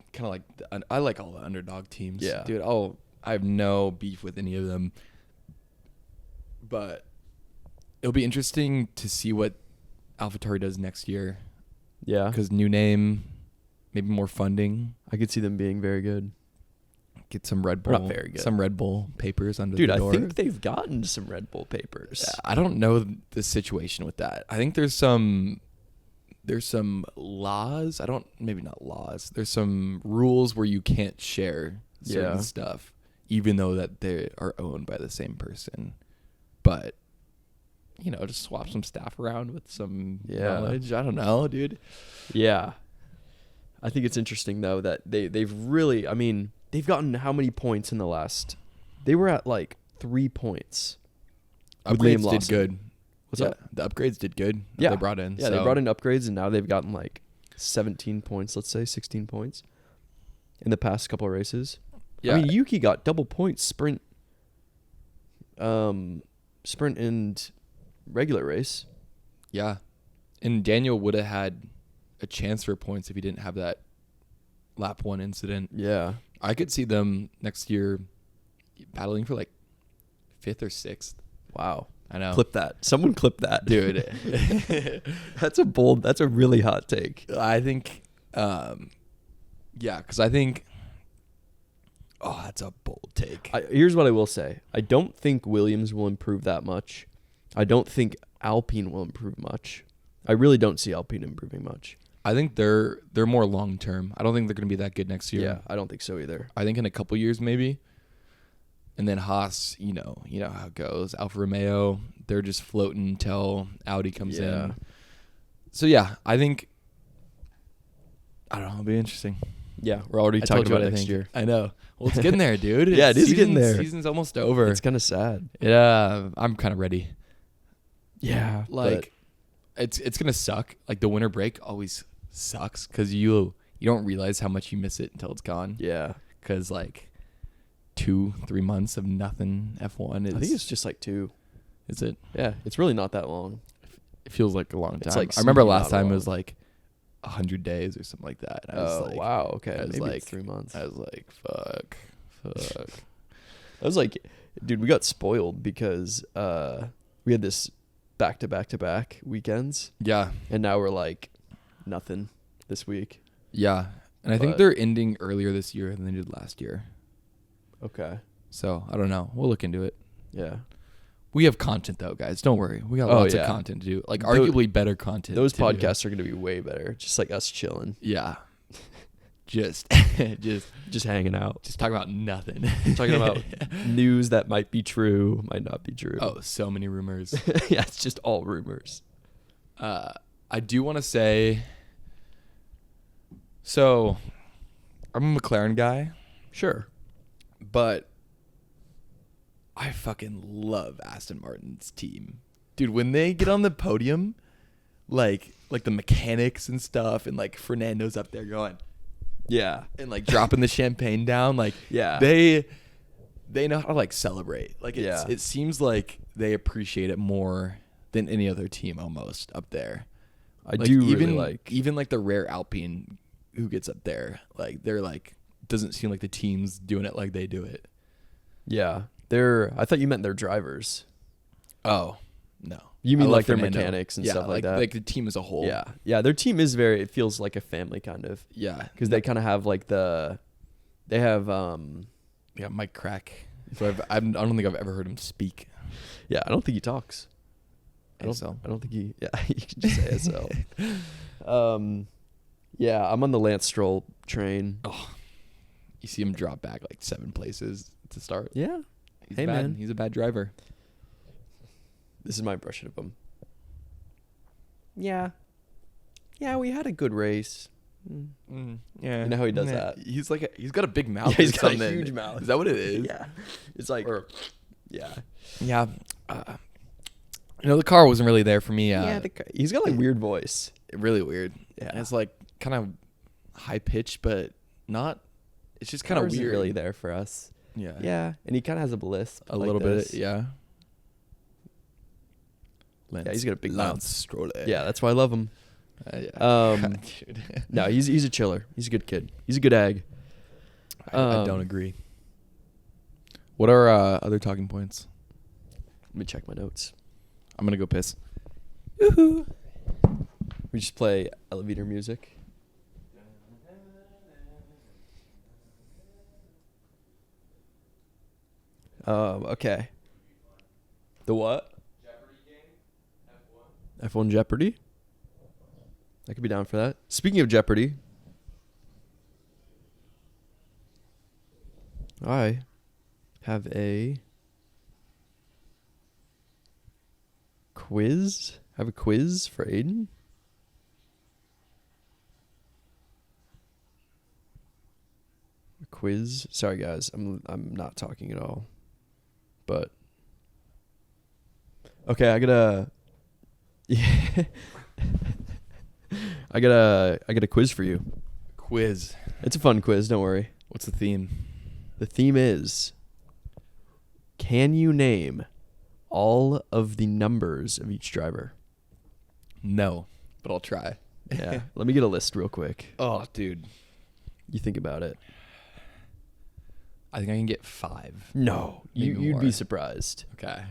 I like all the underdog teams. Yeah. Dude, I have no beef with any of them. But it'll be interesting to see what AlphaTauri does next year. Yeah. Because new name, maybe more funding. I could see them being very good. Get some Red Bull. Not very good. Some Red Bull papers under the door. Dude, I think they've gotten some Red Bull papers. I don't know the situation with that. I think there's some laws. Maybe not laws. There's some rules where you can't share certain stuff, even though that they are owned by the same person. But, you know, just swap some staff around with some knowledge. I don't know, dude. Yeah. I think it's interesting, though, that they've really, I mean, they've gotten how many points in the last? They were at like 3 points. Upgrades did good. What's up? The upgrades did good. Yeah. They brought in. Yeah, they brought in upgrades, and now they've gotten like 17 points, let's say 16 points in the past couple of races. Yeah. I mean, Yuki got double points sprint and regular race. Yeah. And Daniel would have had a chance for points if he didn't have that lap 1 incident. Yeah. I could see them next year battling for like 5th or 6th. Wow. I know. Clip that. Someone clip that. Dude. That's a really hot take. I think, because I think, that's a bold take. Here's what I will say. I don't think Williams will improve that much. I don't think Alpine will improve much. I really don't see Alpine improving much. I think they're more long term. I don't think they're going to be that good next year. Yeah, I don't think so either. I think in a couple years maybe. And then Haas, you know how it goes. Alfa Romeo, they're just floating until Audi comes in. So yeah, I think, I don't know, it'll be interesting. Yeah, we're already talking about next year. I know. Well, it's getting there, dude. Yeah, it is getting there. Season's almost over. It's kind of sad. Yeah, I'm kind of ready. Yeah, like it's gonna suck. Like the winter break always sucks because you don't realize how much you miss it until it's gone. Yeah, because like 2-3 months of nothing F1 is. I think it's just like 2. Is it? Yeah, it's really not that long. It feels like a long time. Like I remember last time it was like 100 days or something like that. I was like, wow, okay, I was maybe like 3 months. I was like, fuck. I was like, dude, we got spoiled because we had this back-to-back weekends. Yeah. And now we're like nothing this week. Yeah. And I think they're ending earlier this year than they did last year. Okay. So, I don't know. We'll look into it. Yeah. We have content, though, guys. Don't worry. We got lots of content to do. Like, arguably better content. Those podcasts are going to be way better. Just like us chilling. Yeah. just hanging out. Just talking about nothing. Talking about news that might be true, might not be true. Oh, so many rumors. Yeah, it's just all rumors. I do want to say, so I'm a McLaren guy. Sure. But I fucking love Aston Martin's team. Dude, when they get on the podium, like the mechanics and stuff, and like Fernando's up there going, yeah, and like dropping the champagne down, like yeah, they know how to like celebrate. Like it seems like they appreciate it more than any other team almost up there. I do even really even like the rare Alpine who gets up there, like they're like, doesn't seem like the team's doing it like they do it. Yeah. I thought you meant their drivers. Oh, no. You mean like their mechanics and stuff like that? Like the team as a whole. Yeah. Yeah, their team is it feels like a family kind of. Yeah. Because they kind of have like they have Mike Crack. So I don't think I've ever heard him speak. Yeah, I don't think he talks. I don't think he, you can just say ASL. Yeah, I'm on the Lance Stroll train. Oh, You see him drop back like 7 places to start. Yeah. He's Hey, bad. man. He's a bad driver. This is my impression of him. Yeah. Yeah, we had a good race. Yeah. You know how he does that? He's he's got a big mouth. Yeah, he's or got a something. huge mouth. Is that what it is? Yeah. It's like, yeah. Yeah. The car wasn't really there for me. He's got like weird voice. Really weird. Yeah. And it's like kind of high pitched, but not. It's just kind of weird. Really there for us. Yeah. Yeah. And he kind of has a lisp. A little bit. Yeah. Yeah, he's got a big mouth. Stroll. Yeah, that's why I love him. Yeah. No, he's a chiller. He's a good kid. He's a good egg. I don't agree. What are other talking points? Let me check my notes. I'm gonna go piss. Woohoo! We just play elevator music. Okay. The what? Jeopardy game. F1 Jeopardy? I could be down for that. Speaking of Jeopardy, I have a quiz. I have a quiz for Aiden. A quiz. Sorry guys, I'm not talking at all. But okay, I gotta yeah. I got a quiz for you. Quiz. It's a fun quiz, don't worry. What's the theme? The theme is, can you name all of the numbers of each driver? No, but I'll try. Yeah. Let me get a list real quick. Oh, dude. You think about it. I think I can get 5. No. Maybe You'd more. be surprised. Okay.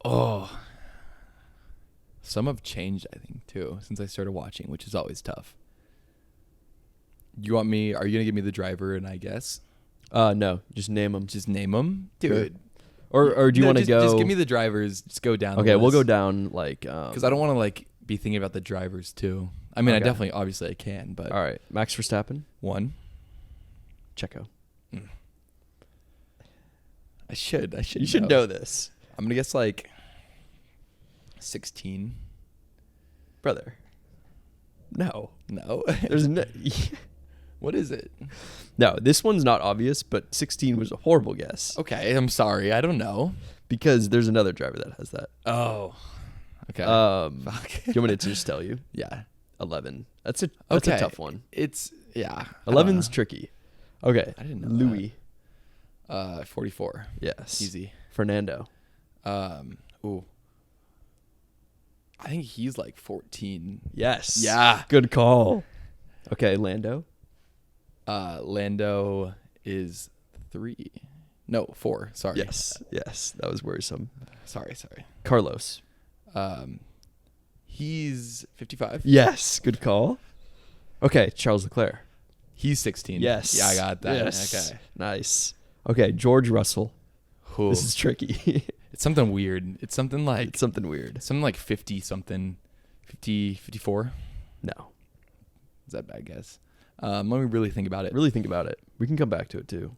Oh. Some have changed, I think, too, since I started watching, which is always tough. Are you going to give me the driver and I guess? No. Just name them. Just name them? Dude. Or do you want to go? Just give me the drivers. Just go down. Okay, we'll go down like. Because I don't want to be thinking about the drivers too. I mean, Okay. obviously I can, but. All right. Max Verstappen. 1. Checo. I should. You should know this. I'm gonna guess 16. Brother. No. No. There's no. What is it? No, this one's not obvious, but 16 was a horrible guess. Okay, I'm sorry. I don't know. Because there's another driver that has that. Oh. Okay. Fuck. Do you want me to just tell you? Yeah. 11. That's a tough one. It's 11's tricky. Okay. I didn't know Louis. 44. Yes. Easy. Fernando. Ooh. I think he's 14. Yes. Yeah. Good call. Okay, Lando. Lando is 3. No, 4. Sorry. Yes. That was worrisome. Sorry. Carlos. He's 55. Yes. Good call. Okay, Charles Leclerc. He's 16. Yes. Yeah, I got that. Yes. Okay. Nice. Okay, George Russell. Ooh. This is tricky. It's something weird. It's something It's something weird. something like 50 something. 50, 54. No. Is that a bad guess? Let me really think about it. Really think about it. We can come back to it too.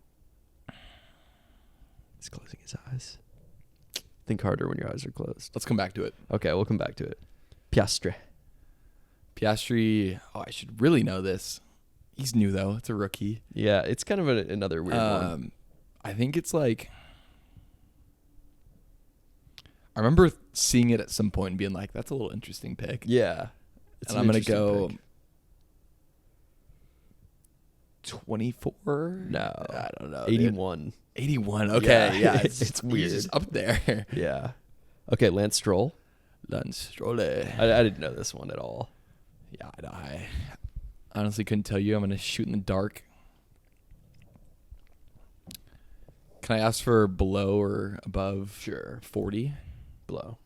He's closing his eyes. Think harder when your eyes are closed. Let's come back to it. Okay, we'll come back to it. Piastri. Piastri. Oh, I should really know this. He's new though. It's a rookie. Yeah, it's kind of another weird one. I think it's I remember seeing it at some point and being like, "That's a little interesting pick." Yeah. And I'm gonna go 24. No, I don't know. 81. Dude. 81. Okay, yeah, it's weird. He's just up there. Yeah. Okay, Lance Stroll. Lance Stroll. I I didn't know this one at all. Yeah, I honestly couldn't tell you. I'm gonna shoot in the dark. Can I ask for below or above? Sure. 40. Below.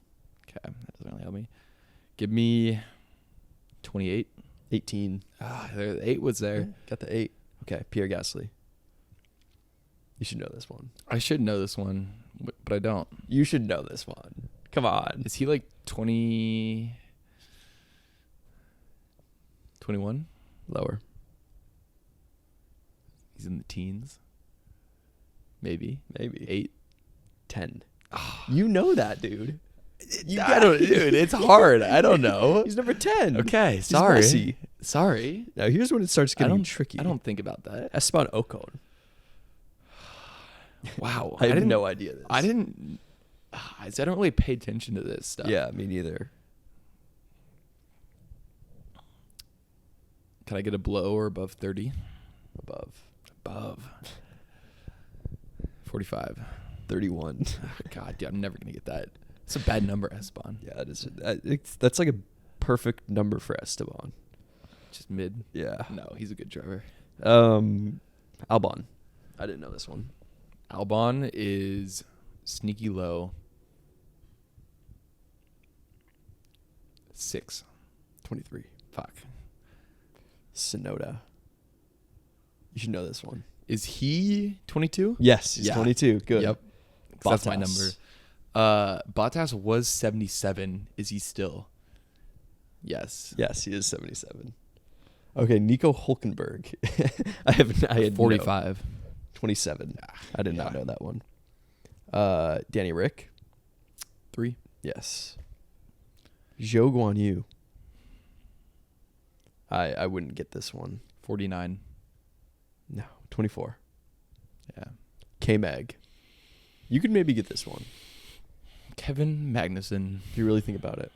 Okay, that doesn't really help me. Give me 28. 18. The 8 was there. Yeah, got the 8. Okay, Pierre Gasly. You should know this one. I should know this one, but I don't. You should know this one. Come on. Is he 20? 21? Lower. in the teens. Maybe 8, 10. You know that, dude. Dude, it's hard. I don't know. He's number 10. Okay, He's sorry. Messi. Sorry. Now here's when it starts getting tricky. I don't think about that. Esteban Ocon. Wow. I have no idea. I don't really pay attention to this stuff. Yeah, me neither. Can I get a below or above 30? Above. 45. 31. God, dude, I'm never going to get that. It's a bad number, Esteban. Yeah, it is. That's like a perfect number for Esteban. Just mid. Yeah. No, he's a good driver. Albon. I didn't know this one. Albon is sneaky low. 6. 23. Fuck. Sonoda. You should know this one. Is he 22? Yes, he's 22. Good. Yep. That's my number. Bottas was 77. Is he still? Yes. Yes, he is 77. Okay, Nico Hulkenberg. I had 45. 27. I did not know that one. Danny Rick. 3. Yes. Zhou Guan Yu. I wouldn't get this one. 49. No, 24. Yeah. K-Mag. You could maybe get this one. Kevin Magnussen. If you really think about it.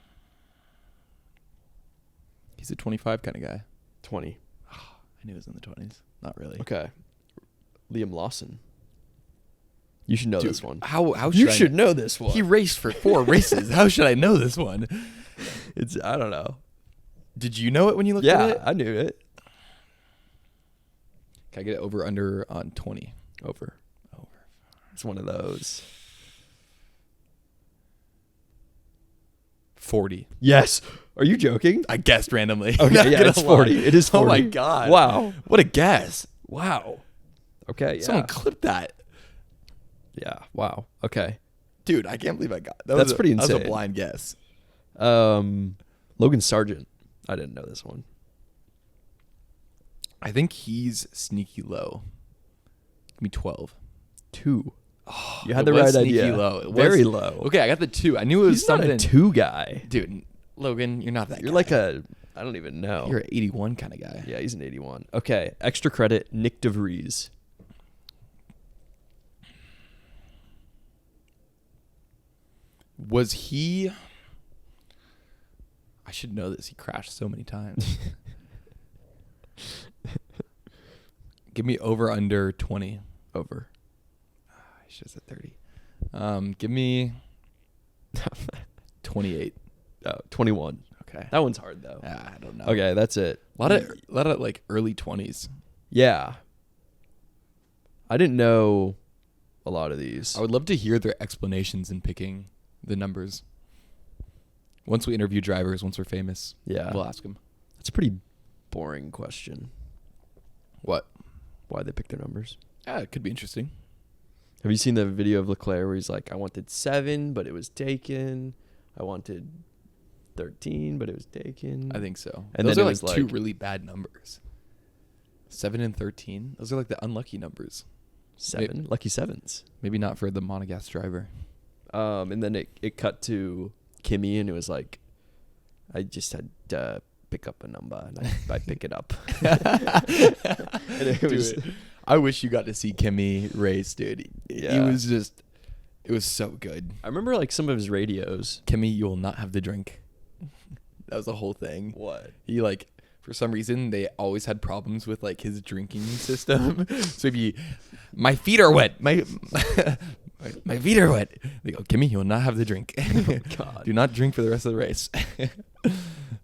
He's a 25 kind of guy. 20. I knew he was in the 20s. Not really. Okay. Liam Lawson. You should know this one. How should you should know this one. He raced for 4 races. How should I know this one? I don't know. Did you know it when you looked at it? Yeah, I knew it. Can I get it over under on 20? Over. It's one of those. 40. Yes. Are you joking? I guessed randomly. Okay, yeah, it's 40. It is 40. Oh my God. Wow. What a guess. Wow. Okay, yeah. Someone clip that. Yeah, wow. Okay. Dude, I can't believe I got that. That's pretty insane. That was a blind guess. Logan Sargent. I didn't know this one. I think he's sneaky low. Give me 12. 2. Oh, you had the right idea. Sneaky low. Very low. Okay, I got the 2. I knew it was He's something. not a 2 guy. Dude, Logan, you're not that You're guy. like I don't even know. You're an 81 kind of guy. Yeah, he's an 81. Okay, extra credit, Nick DeVries. Was he... I should know this. He crashed so many times. Give me over under 20. Over. I should have said 30. Give me 28. 21. Okay. That one's hard though. I don't know. Okay, that's it. A lot of like early 20s. Yeah. I didn't know a lot of these. I would love to hear their explanations in picking the numbers. Once we interview drivers, once we're famous, we'll ask them. That's a pretty boring question. What? Why they pick their numbers. Yeah, it could be interesting. Have you seen the video of Leclerc where he's like, I wanted 7, but it was taken. I wanted 13, but it was taken. I think so. And those then are it was 2 really bad numbers. 7 and 13. Those are like the unlucky numbers. 7? Lucky 7s. Maybe not for the Monegasque driver. And then it cut to Kimmy, and it was like, I just had to pick up a number, and I pick it up. And it was, I wish you got to see Kimmy race, dude. Yeah. It was so good. I remember like some of his radios. Kimmy, you will not have the drink. That was the whole thing. What? He like, for some reason, they always had problems with like his drinking system. So if you, my feet are wet. My feet are wet. They go, Kimmy, you'll not have the drink. Oh, God. Do not drink for the rest of the race.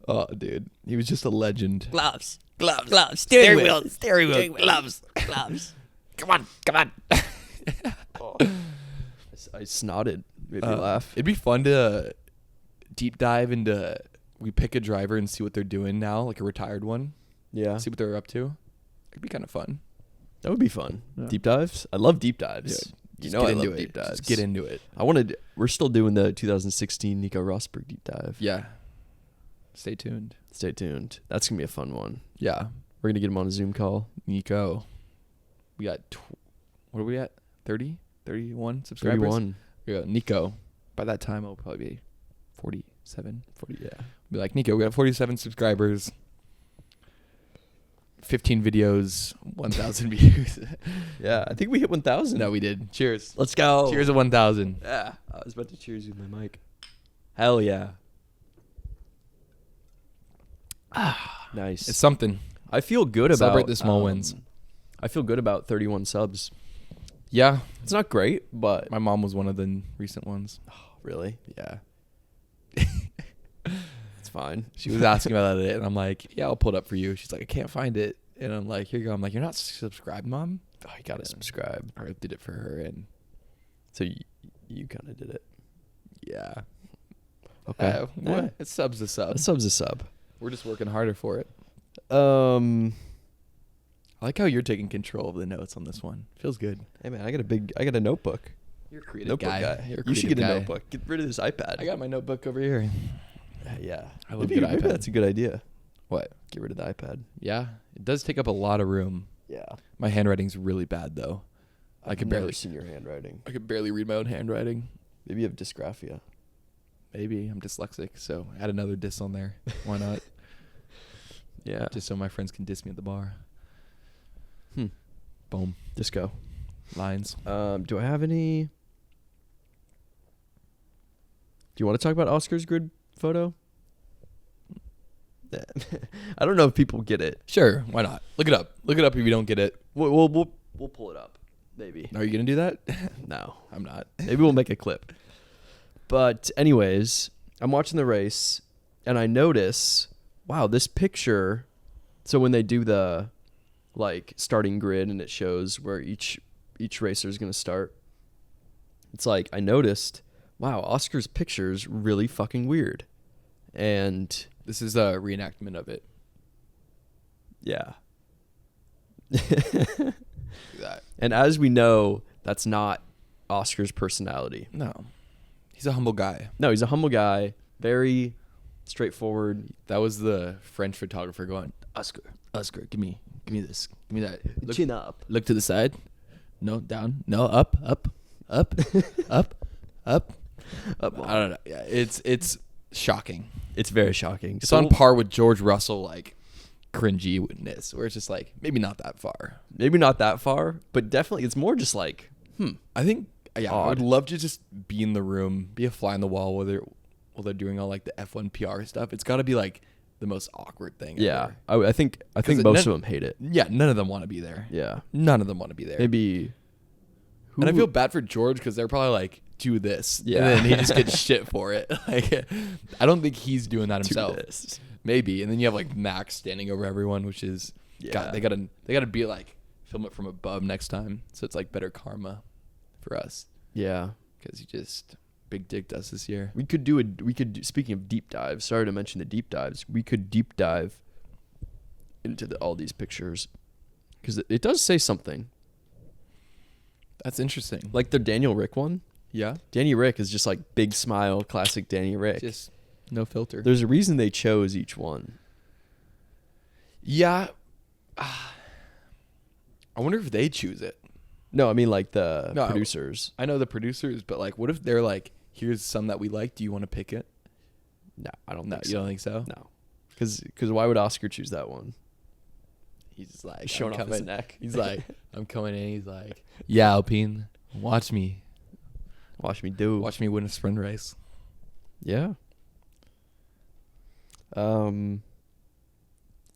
Oh, dude. He was just a legend. Gloves, steering wheel, gloves. Come on. I snotted. Made me laugh. It'd be fun to deep dive into, we pick a driver and see what they're doing now, like a retired one. Yeah. See what they're up to. It'd be kind of fun. That would be fun. Yeah. Deep dives? I love deep dives. Yeah, I love deep dives. Just get into it. We're still doing the 2016 Nico Rosberg deep dive. Yeah. Stay tuned. Stay tuned. That's going to be a fun one. Yeah. We're going to get him on a Zoom call. Nico. We got what are we at? 30, 31 subscribers. 31. We got Nico. By that time, it'll probably be 47. 40. Yeah. Be like, Nico, we got 47 subscribers. 15 videos, 1,000 views. Yeah, I think we hit 1,000. No, we did. Cheers. Let's go. Cheers at 1,000. Yeah, I was about to cheers you with my mic. Hell yeah. Nice. It's something. I feel good about Celebrate the small wins. I feel good about 31 subs. Yeah. It's not great, but My mom was one of the recent ones. really, Yeah. it's fine. She was asking about it, and I'm like, yeah, I'll pull it up for you. She's like, I can't find it. And I'm like, here you go. I'm like, you're not subscribed, Mom? Oh, you gotta subscribe. I did it for her, and So you kind of did it. yeah. Okay. What? It sub's a sub. A sub's a sub. We're just working harder for it. Um. I like how you're taking control of the notes on this one. Feels good. Hey man, I got a notebook. You're a creative Notebook guy. You're a You should creative get a guy. notebook. Get rid of this iPad. I got my notebook over here. Yeah. I love maybe, good maybe iPad. that's a good idea. What? Get rid of the iPad. Yeah. It does take up a lot of room. Yeah. My handwriting's really bad though. I could never barely seen your handwriting. I could barely read my own handwriting. Maybe you have dysgraphia. Maybe I'm dyslexic, so add another diss on there. Why not? Yeah. Just so my friends can diss me at the bar. Hmm. Boom. Disco. Lines. Do I have any? Do you want to talk about Oscar's grid photo? I don't know if people get it. Sure. Why not? Look it up. Look it up if you don't get it. We'll pull it up. Maybe. Are you gonna do that? No. I'm not. Maybe we'll make a clip. But anyways, I'm watching the race and I notice, wow, this picture. So when they do the like starting grid and it shows where each racer is going to start, it's like I noticed, wow, Oscar's picture's really fucking weird. And This is a reenactment of it. yeah. Do that. And as we know, that's not Oscar's personality. No. He's a humble guy. No, he's a humble guy, very straightforward. That was the French photographer going, Oscar, give me this. Give me that. Chin up. Look to the side. No, down. No, up. Up. up. I don't know. Yeah, it's shocking. It's very shocking. It's on par with George Russell, like, cringy-ness, where it's just like, maybe not that far. Maybe not that far, but definitely it's more just like, I think, yeah, I would Odd. love to just be in the room, be a fly on the wall while they're doing all like the F1 PR stuff. It's got to be like the most awkward thing. yeah. ever. I think most of them hate it. Yeah, none of them want to be there. Yeah. None of them want to be there. Maybe. And I feel bad for George because they're probably like, do this. Yeah. And then he just gets shit for it. Like, I don't think he's doing that himself. this. Maybe. And then you have like Max standing over everyone, which is, God, they gotta be like, film it from above next time. So it's like better karma for us. Yeah. Because he just big dick us this year. We could do speaking of deep dives, sorry to mention the deep dives, we could deep dive into all these pictures because it does say something. That's interesting. Like the Daniel Rick one. Yeah. Danny Rick is just like big smile, classic Danny Rick. Just no filter. There's a reason they chose each one. Yeah. I wonder if they choose it. No, I mean like the No, producers. I know the producers, but like, what if they're like, here's some that we like. Do you want to pick it? No, I don't No, think you so. don't think so? No. Because why would Oscar choose that one? He's like, Showing I'm off his coming. neck. He's like, I'm coming in. He's like, yeah, Alpine, watch me. Watch me do. Watch me win a sprint race. Yeah.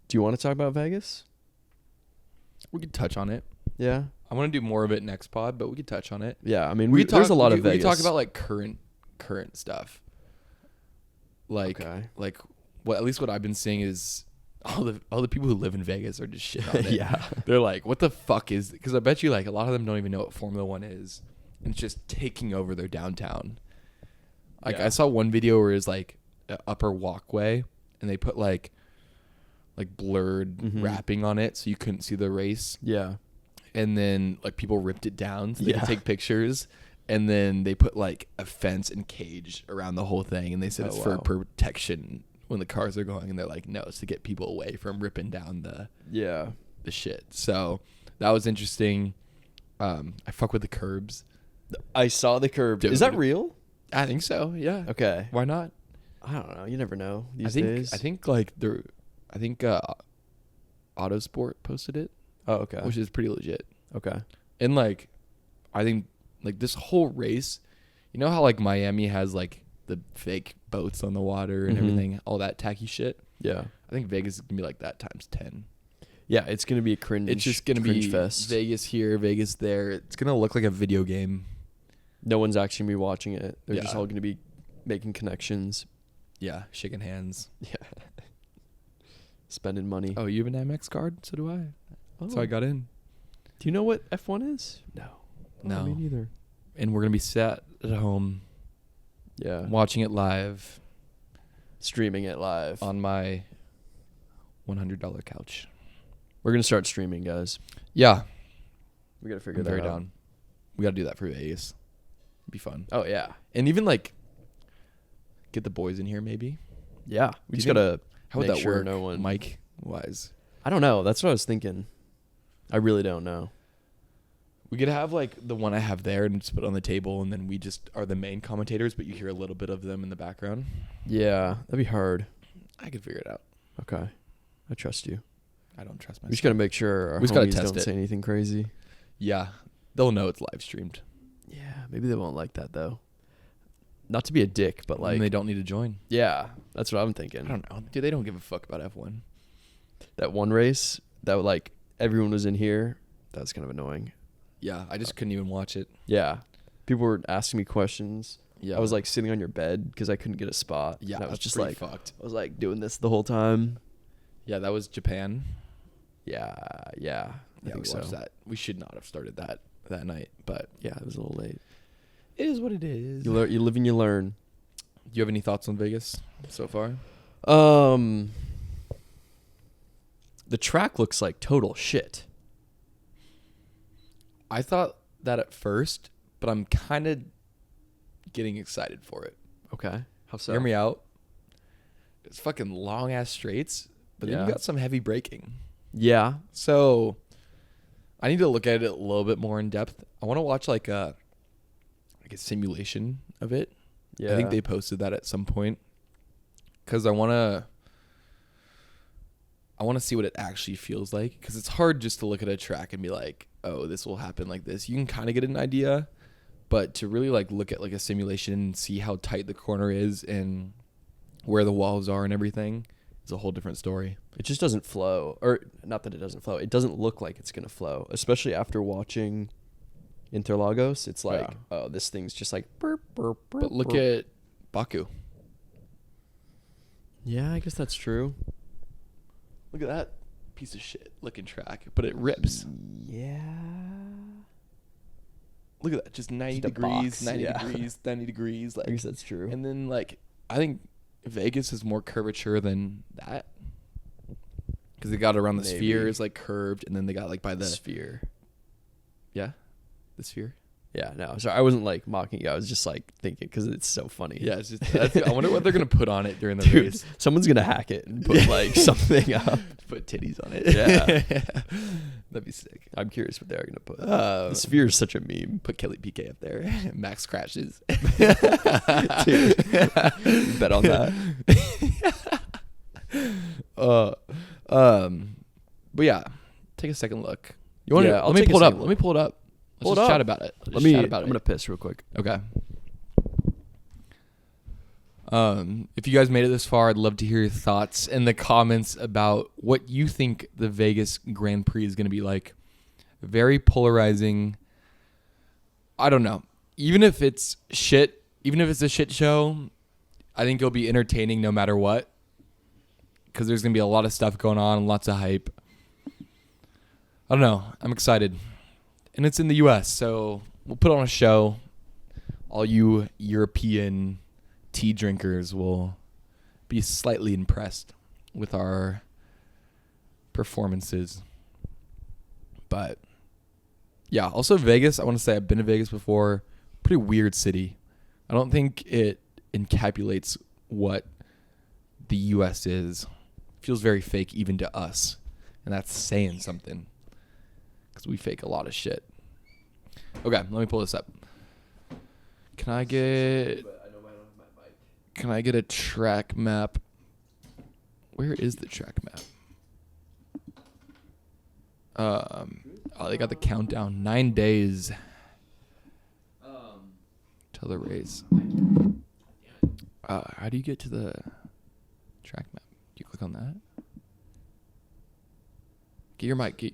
Do you want to talk about Vegas? We could touch on it. Yeah. I want to do more of it next pod, but we could touch on it. Yeah, I mean, We could there's talk- a lot we of could- Vegas. We could talk about like current stuff. Like, Okay. like what at least what I've been seeing is all the people who live in Vegas are just shit on it. Yeah. They're like, what the fuck is? Because I bet you like a lot of them don't even know what Formula One is, and it's just taking over their downtown. Like Yeah. I saw one video where it's like an upper walkway, and they put like blurred Mhm. wrapping on it so you couldn't see the race. Yeah. And then like people ripped it down so they Yeah. could take pictures. And then they put like a fence and cage around the whole thing, and they said Oh, it's wow. for protection when the cars are going. And they're like, no, it's to get people away from ripping down the Yeah. shit. So That was interesting. I fuck with the curbs. I saw the curb. Dude. Is that real? I think so. Yeah. Okay. Why not? I don't know. You never know these days. I think Autosport posted it. Oh, okay. Which is pretty legit. Okay. And like, I think like this whole race, you know how like Miami has like the fake boats on the water and everything, all that tacky shit. Yeah. I think Vegas is gonna be like that times 10. Yeah, it's gonna be a cringe. It's just gonna be fest. Vegas here, Vegas there. It's gonna look like a video game. No one's actually gonna be watching it. They're Yeah. just all gonna be making connections. Yeah, shaking hands. Yeah. Spending money. Oh, you have an Amex card? So do I. That's how I Oh. got in. Do you know what F1 is? No. No. Me neither. And we're gonna be sat at home Yeah. watching it live Streaming it live. on my $100 couch. We're gonna start streaming, guys. Yeah, We gotta figure I'm that very out. down. We gotta do that for Vegas. It'd be fun. Oh yeah. And even like get the boys in here maybe. Yeah. Do We you just think- gotta How would make that sure work? no one. Mike wise. I don't know. That's what I was thinking. I really don't know. We could have like the one I have there and just put it on the table, and then we just are the main commentators, but you hear a little bit of them in the background. Yeah, that'd be hard. I could figure it out. Okay. I trust you. I don't trust We myself. just gotta make sure our We just gotta homies test don't it. say anything crazy. Yeah, they'll know it's live streamed. Yeah, maybe they won't like that though. Not to be a dick, but like, and they don't need to join. yeah, that's what I'm thinking. I don't know. Dude, they don't give a fuck about F1. That one race that like everyone was in here, that was kind of annoying. Yeah, I just couldn't even watch it. Yeah, people were asking me questions. Yeah, I was like sitting on your bed because I couldn't get a spot. yeah, and I was that's just pretty like, fucked. I was like doing this the whole time. Yeah, that was Japan. Yeah, I Yeah, think we so. watched that. We should not have started that night, but Yeah, it was a little late. it is what it is. You live and you learn. Do you have any thoughts on Vegas so far? The track looks like total shit. I thought that at first, but I'm kind of getting excited for it. Okay, how so? Hear me out. It's fucking long ass straights, but then Yeah. you got some heavy braking. Yeah, So I need to look at it a little bit more in depth. I want to watch like a simulation of it. yeah. I think they posted that at some point because I want to see what it actually feels like, because it's hard just to look at a track and be like, oh, this will happen like this. You can kind of get an idea, but to really like look at like a simulation and see how tight the corner is and where the walls are and everything is a whole different story. It just doesn't flow, or not that it doesn't flow. It doesn't look like it's gonna flow, especially after watching Interlagos. It's like, Yeah. oh, this thing's just like. Burp, burp, burp, But look burp. at Baku. Yeah, I guess that's true. Look at that piece of shit looking track, but it rips. Yeah. Look at that, just 90 Just a degrees, box, 90 yeah. degrees, 90 degrees. I Like, guess that's true. and then like I think Vegas is more curvature than that, because they got around the Maybe. sphere is like curved, and then they got like by the sphere. the sphere. Yeah, no, sorry, I wasn't like mocking you. I was just like thinking because it's so funny. Yeah, it's just I wonder what they're gonna put on it during the Dude, race. someone's gonna hack it and put like something up. Put titties on it. Yeah. That'd be sick. I'm curious what they're gonna put. The sphere is such a meme. Put Kelly PK up there. Max crashes. Dude, bet on that. But yeah, take a second look. You want Yeah, to? I'll Let me take a pull it up. second Let me pull it up. Let's Pull it just up. chat about it. Let Let's me. chat about I'm gonna it. piss real quick. Okay. If you guys made it this far, I'd love to hear your thoughts in the comments about what you think the Vegas Grand Prix is going to be like. Very polarizing. I don't know. Even if it's shit, even if it's a shit show, I think it'll be entertaining no matter what, because there's going to be a lot of stuff going on, lots of hype. I don't know. I'm excited. And it's in the U.S., so we'll put on a show. All you European tea drinkers will be slightly impressed with our performances. But yeah, also Vegas, I want to say I've been to Vegas before. Pretty weird city. I don't think it encapsulates what the US is. Feels very fake even to us. And that's saying something. because we fake a lot of shit. Okay, let me pull this up. Can I get a track map? Where is the track map? They got the countdown. 9 days till the race. How do you get to the track map? Do you click on that? Get your mic.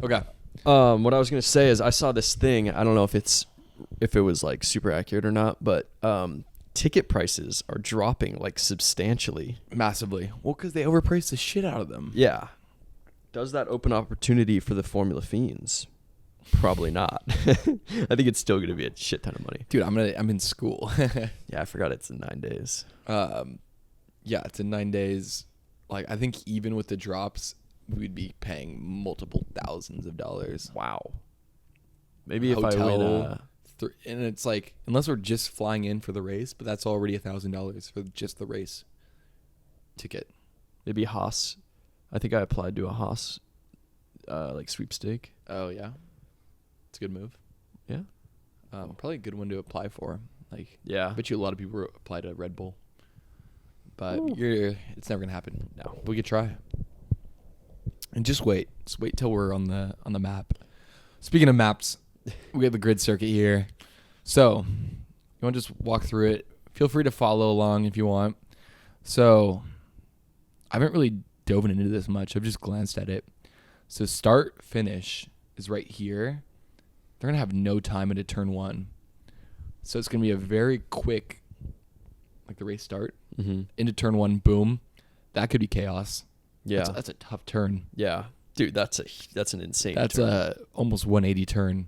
Okay. What I was gonna say is I saw this thing. I don't know if it was like super accurate or not, but ticket prices are dropping like substantially, Massively. Well, because they overpriced the shit out of them. Yeah. Does that open opportunity for the Formula Fiends? Probably not. I think it's still gonna be a shit ton of money, dude. I'm in school. Yeah, I forgot it's in 9 days. Yeah, it's in 9 days. Like, I think even with the drops, we'd be paying multiple thousands of dollars. Wow. Maybe if I win, and it's like, unless we're just flying in for the race, but that's already $1,000 for just the race ticket. Maybe Haas. I think I applied to a Haas like sweepstake. Oh yeah, it's a good move. Yeah, probably a good one to apply for. Like, yeah, I bet you a lot of people apply to Red Bull, but it's never gonna happen. No, but we could try. And just wait till we're on the map. Speaking of maps, we have the grid circuit here. So, you want to just walk through it? Feel free to follow along if you want. So, I haven't really dove into this much. I've just glanced at it. So, start finish is right here. They're gonna have no time into turn 1. So it's gonna be a very quick, like the race start into turn 1. Boom, that could be chaos. Yeah, that's a tough turn. Yeah, dude, that's an insane. That's turn. a almost 180 turn.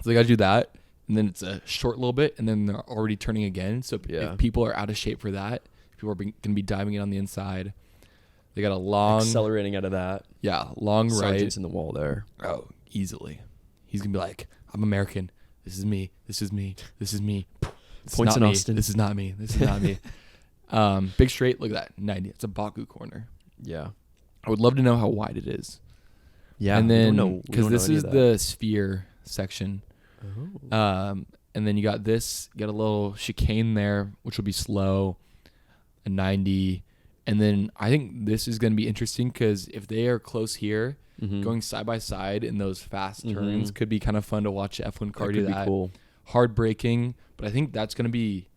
So they gotta do that, and then it's a short little bit, and then they're already turning again. So if people are out of shape for that, people are gonna be diving in on the inside. They got a long accelerating out of that. Yeah, long right. Sargent's in the wall there. Oh, easily. He's gonna be like, I'm American. This is me. This is me. This is me. Points in Austin. This is not me. This is not me. Big straight. Look at that. 90. It's a Baku corner. Yeah. I would love to know how wide it is. Yeah. And then, because this is the sphere section. Oh. And then you got this. You got a little chicane there, which will be slow. A 90. And then I think this is going to be interesting because if they are close here, going side by side in those fast turns could be kind of fun to watch F1 car do that. Could be cool. Hard braking, but I think that's going to be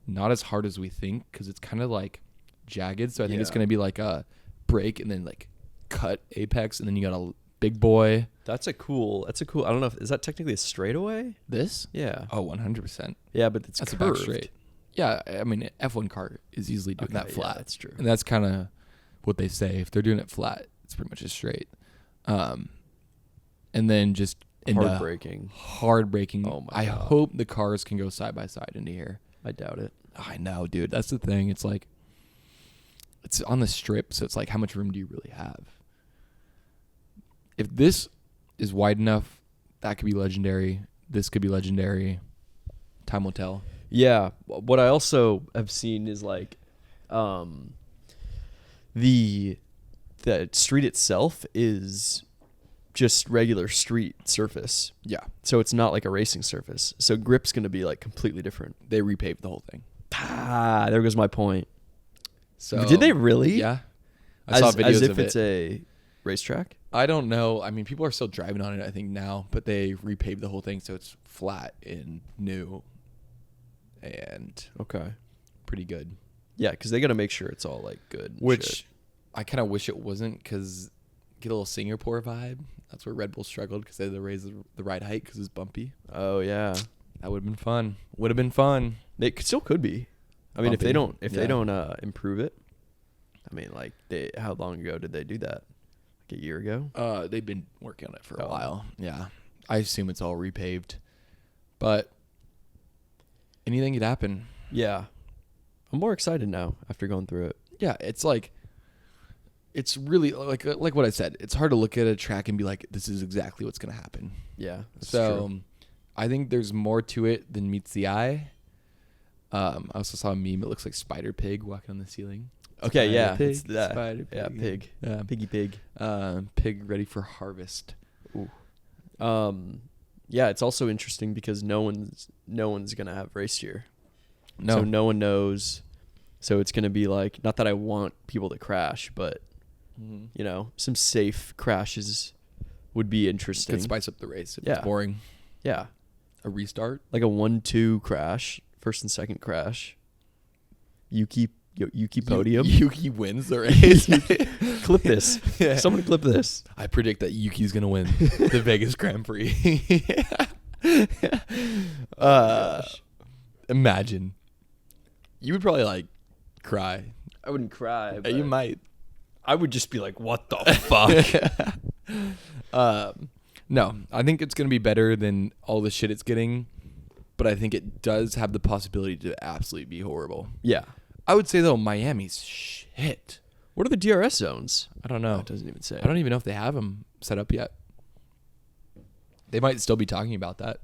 not as hard as we think because it's kind of like jagged. So I think it's going to be like a brake and then like cut apex, and then you got a big boy. That's a cool. I don't know. Is that technically a straightaway? This? Yeah. Oh, 100%. Yeah, but that's curved. A back straight. Yeah, I mean, F1 car is easily doing that flat. Yeah, that's true. And that's kind of what they say. If they're doing it flat, it's pretty much a straight. And then just hard braking. Hard braking. Oh my God. I hope the cars can go side by side into here. I doubt it. I know, dude. That's the thing. It's like, it's on the strip, so it's like, how much room do you really have? If this is wide enough, that could be legendary. This could be legendary. Time will tell. Yeah. What I also have seen is like, the street itself is just regular street surface. Yeah. So it's not like a racing surface. So grip's going to be like completely different. They repaved the whole thing. Ah, there goes my point. So did they really? Yeah. I saw videos as if it's a racetrack? I don't know. I mean, people are still driving on it, I think, now, but they repaved the whole thing so it's flat and new and pretty good. Yeah, because they got to make sure it's all like good. Which shit. I kind of wish it wasn't, because get a little Singapore vibe. That's where Red Bull struggled because they had to raise the ride height because it's bumpy. Oh yeah, that would have been fun. Would have been fun. It still could be. I mean, bumpy. if they don't improve it. I mean, like how long ago did they do that? Like a year ago? They've been working on it for a while. Yeah, I assume it's all repaved, but anything could happen. Yeah, I'm more excited now after going through it. Yeah, it's like. It's really like what I said. It's hard to look at a track and be like, this is exactly what's going to happen. Yeah. So true. I think there's more to it than meets the eye. I also saw a meme. It looks like Spider Pig walking on the ceiling. Okay, yeah. Pig, It's that. spider, pig. Yeah, pig. Yeah. Piggy pig. Pig ready for harvest. Ooh. Yeah, it's also interesting because no one's gonna have race year. No. So no one knows. So it's gonna be like, not that I want people to crash, but you know, some safe crashes would be interesting. Could spice up the race if Yeah. it's boring. Yeah. A restart. Like a 1-2 crash, first and second crash. Yuki podium. Yuki wins the race. Clip this. Yeah. Someone clip this. I predict that Yuki's gonna win the Vegas Grand Prix. Imagine. You would probably like cry. I wouldn't cry. You might. I would just be like, what the fuck? No, I think it's gonna be better than all the shit it's getting, but I think it does have the possibility to absolutely be horrible. Yeah. I would say though, Miami's shit. What are the DRS zones? I don't know. Oh, it doesn't even say. I don't even know if they have them set up yet. They might still be talking about that.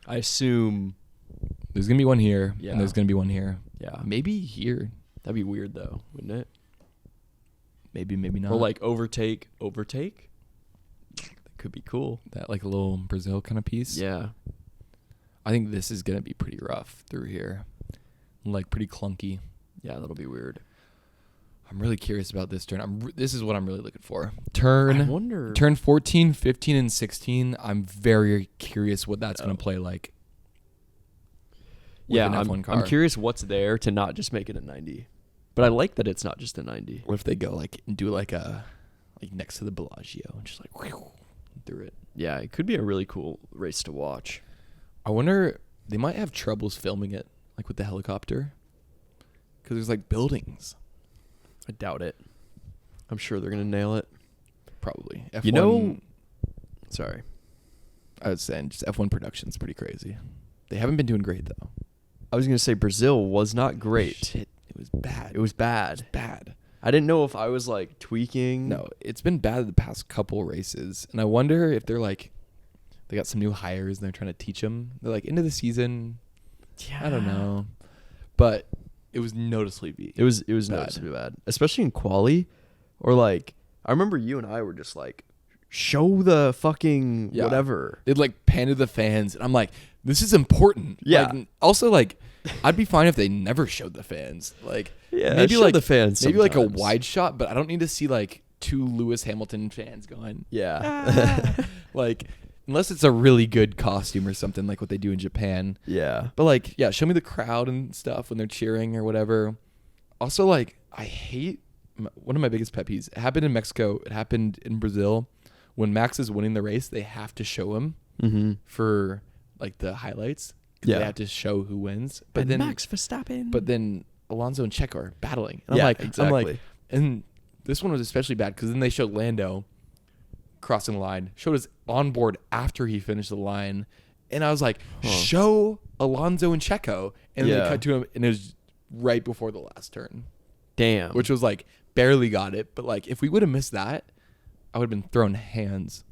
I assume. There's gonna be one here, Yeah. and there's gonna be one here. Yeah. Maybe here. That'd be weird though, wouldn't it? Maybe not. Or like overtake. That could be cool. That like a little Brazil kind of piece. Yeah. I think this is gonna be pretty rough through here, like pretty clunky. Yeah, that'll be weird. I'm really curious about this turn. This is what I'm really looking for. I wonder. Turn 14, 15, and 16. I'm very curious what that's going to play like. With Yeah, an F1 car. I'm curious what's there to not just make it a 90. But I like that it's not just a 90. What if they go like and do like next to the Bellagio and just like whew, through it? Yeah, it could be a really cool race to watch. I wonder, they might have troubles filming it like with the helicopter because there's like buildings. I doubt it. I'm sure they're going to nail it. Probably. F1, You know, sorry. I was saying just F1 production's pretty crazy. They haven't been doing great though. I was going to say Brazil was not great. Shit, it was bad. It was bad. Bad. I didn't know if I was like tweaking. No, it's been bad the past couple races, and I wonder if they're like, they got some new hires and they're trying to teach them. They're like into the season. Yeah. I don't know, but it was noticeably bad. It was noticeably bad, especially in quali, or like I remember you and I were just like, show the fucking whatever. They'd like pan to the fans, and I'm like, this is important. Yeah. Like, also, like, I'd be fine if they never showed the fans. Like, Yeah, maybe show like the fans. maybe like a sometimes. wide shot, but I don't need to see like 2 Lewis Hamilton fans going. Yeah. Like, unless it's a really good costume or something like what they do in Japan. Yeah. But like, yeah, show me the crowd and stuff when they're cheering or whatever. Also, like, I hate one of my biggest pet peeves. It happened in Mexico. It happened in Brazil. When Max is winning the race, they have to show him for like the highlights. Yeah. They have to show who wins. But And then Max Verstappen. But then Alonso and Checo are battling. And Yeah, I'm like, exactly. and this one was especially bad because then they showed Lando crossing the line, showed us on board after he finished the line. And I was like, show Alonso and Checo. And then they cut to him, and it was right before the last turn. Damn. Which was like, barely got it. But like, if we would have missed that, I would have been thrown hands.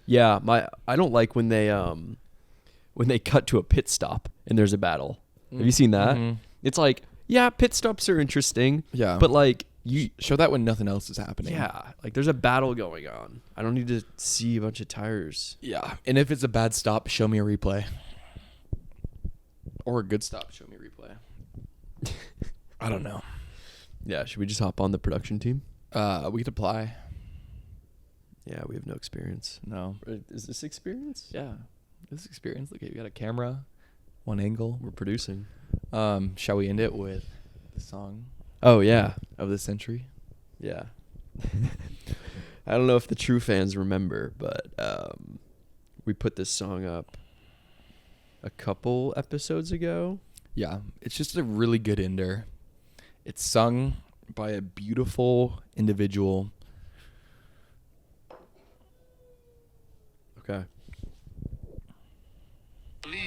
Yeah, I don't like when they cut to a pit stop and there's a battle. Have you seen that? Mm-hmm. It's like, yeah, pit stops are interesting. Yeah. But like you Show that when nothing else is happening. yeah, like there's a battle going on. I don't need to see a bunch of tires. Yeah. And if it's a bad stop, show me a replay. Or a good stop, show me a replay. I don't know. Yeah, should we just hop on the production team? We could apply. Yeah, we have no experience. No. Is this experience? Yeah. This experience. Look, you got a camera, one angle. We're producing. Shall we end it with the song Oh yeah. of the century? Yeah. I don't know if the true fans remember, but we put this song up a couple episodes ago. Yeah. It's just a really good ender. It's sung by a beautiful individual. Okay.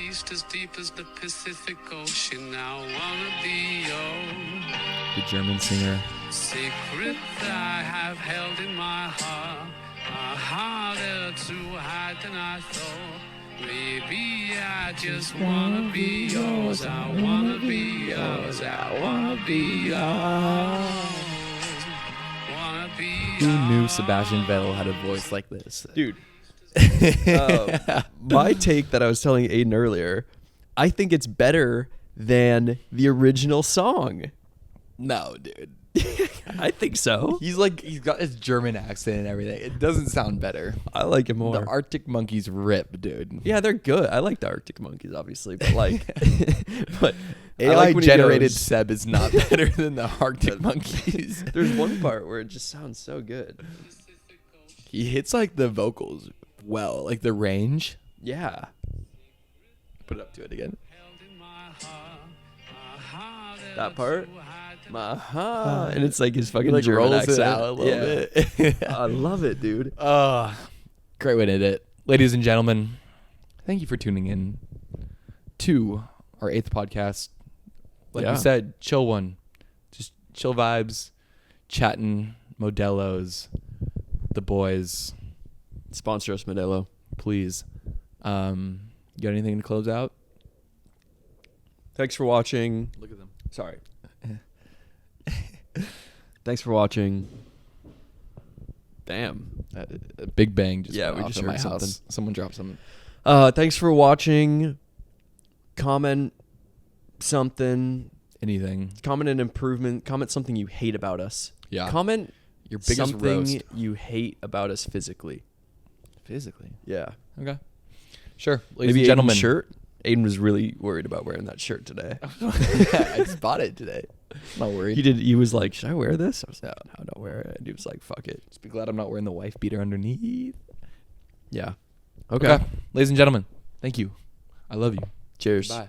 East as deep as the Pacific Ocean. I wanna be your The German singer. secret that I have held in my heart. Harder to hide than I thought. Maybe I just wanna be yours. I wanna be yours. I wanna be yours. Wanna be Who yours. knew Sebastian Vettel had a voice like this? Dude. My take that I was telling Aiden earlier, I think it's better than the original song. No, dude. I think so. He's got his German accent and everything. It doesn't sound better. I like it more. The Arctic Monkeys rip, dude. Yeah, they're good. I like the Arctic Monkeys, obviously, but like, but I AI like when he generated goes- Seb is not better than the Arctic Monkeys. There's one part where it just sounds so good. He hits like the vocals well, like the range. Yeah. Put it up to it again. That part. And it's like his fucking Like German rolls accent. it out a little bit. I love it, dude. Great way to end it. Ladies and gentlemen, thank you for tuning in to our 8th podcast. Like Yeah. we said, chill one. Just chill vibes, chatting, Modelo's, the boys, Sponsor us, Modelo. please. You got anything to close out? Thanks for watching. Look at them. Sorry. Thanks for watching. Damn. A big bang just Yeah, went we off just in my heard house. something. Someone dropped something. Thanks for watching. Comment something. Anything. Comment an improvement. Comment something you hate about us. Yeah. Comment Your biggest something roast. you hate about us physically. Physically. Yeah. Okay. Sure. Ladies Maybe and gentlemen. Aiden's shirt. Aiden was really worried about wearing that shirt today. I just bought it today. Not worried. He was like, should I wear this? I was like, no, don't wear it. And he was like, fuck it. Just be glad I'm not wearing the wife beater underneath. Yeah. Okay. Ladies and gentlemen, thank you. I love you. Cheers. Bye.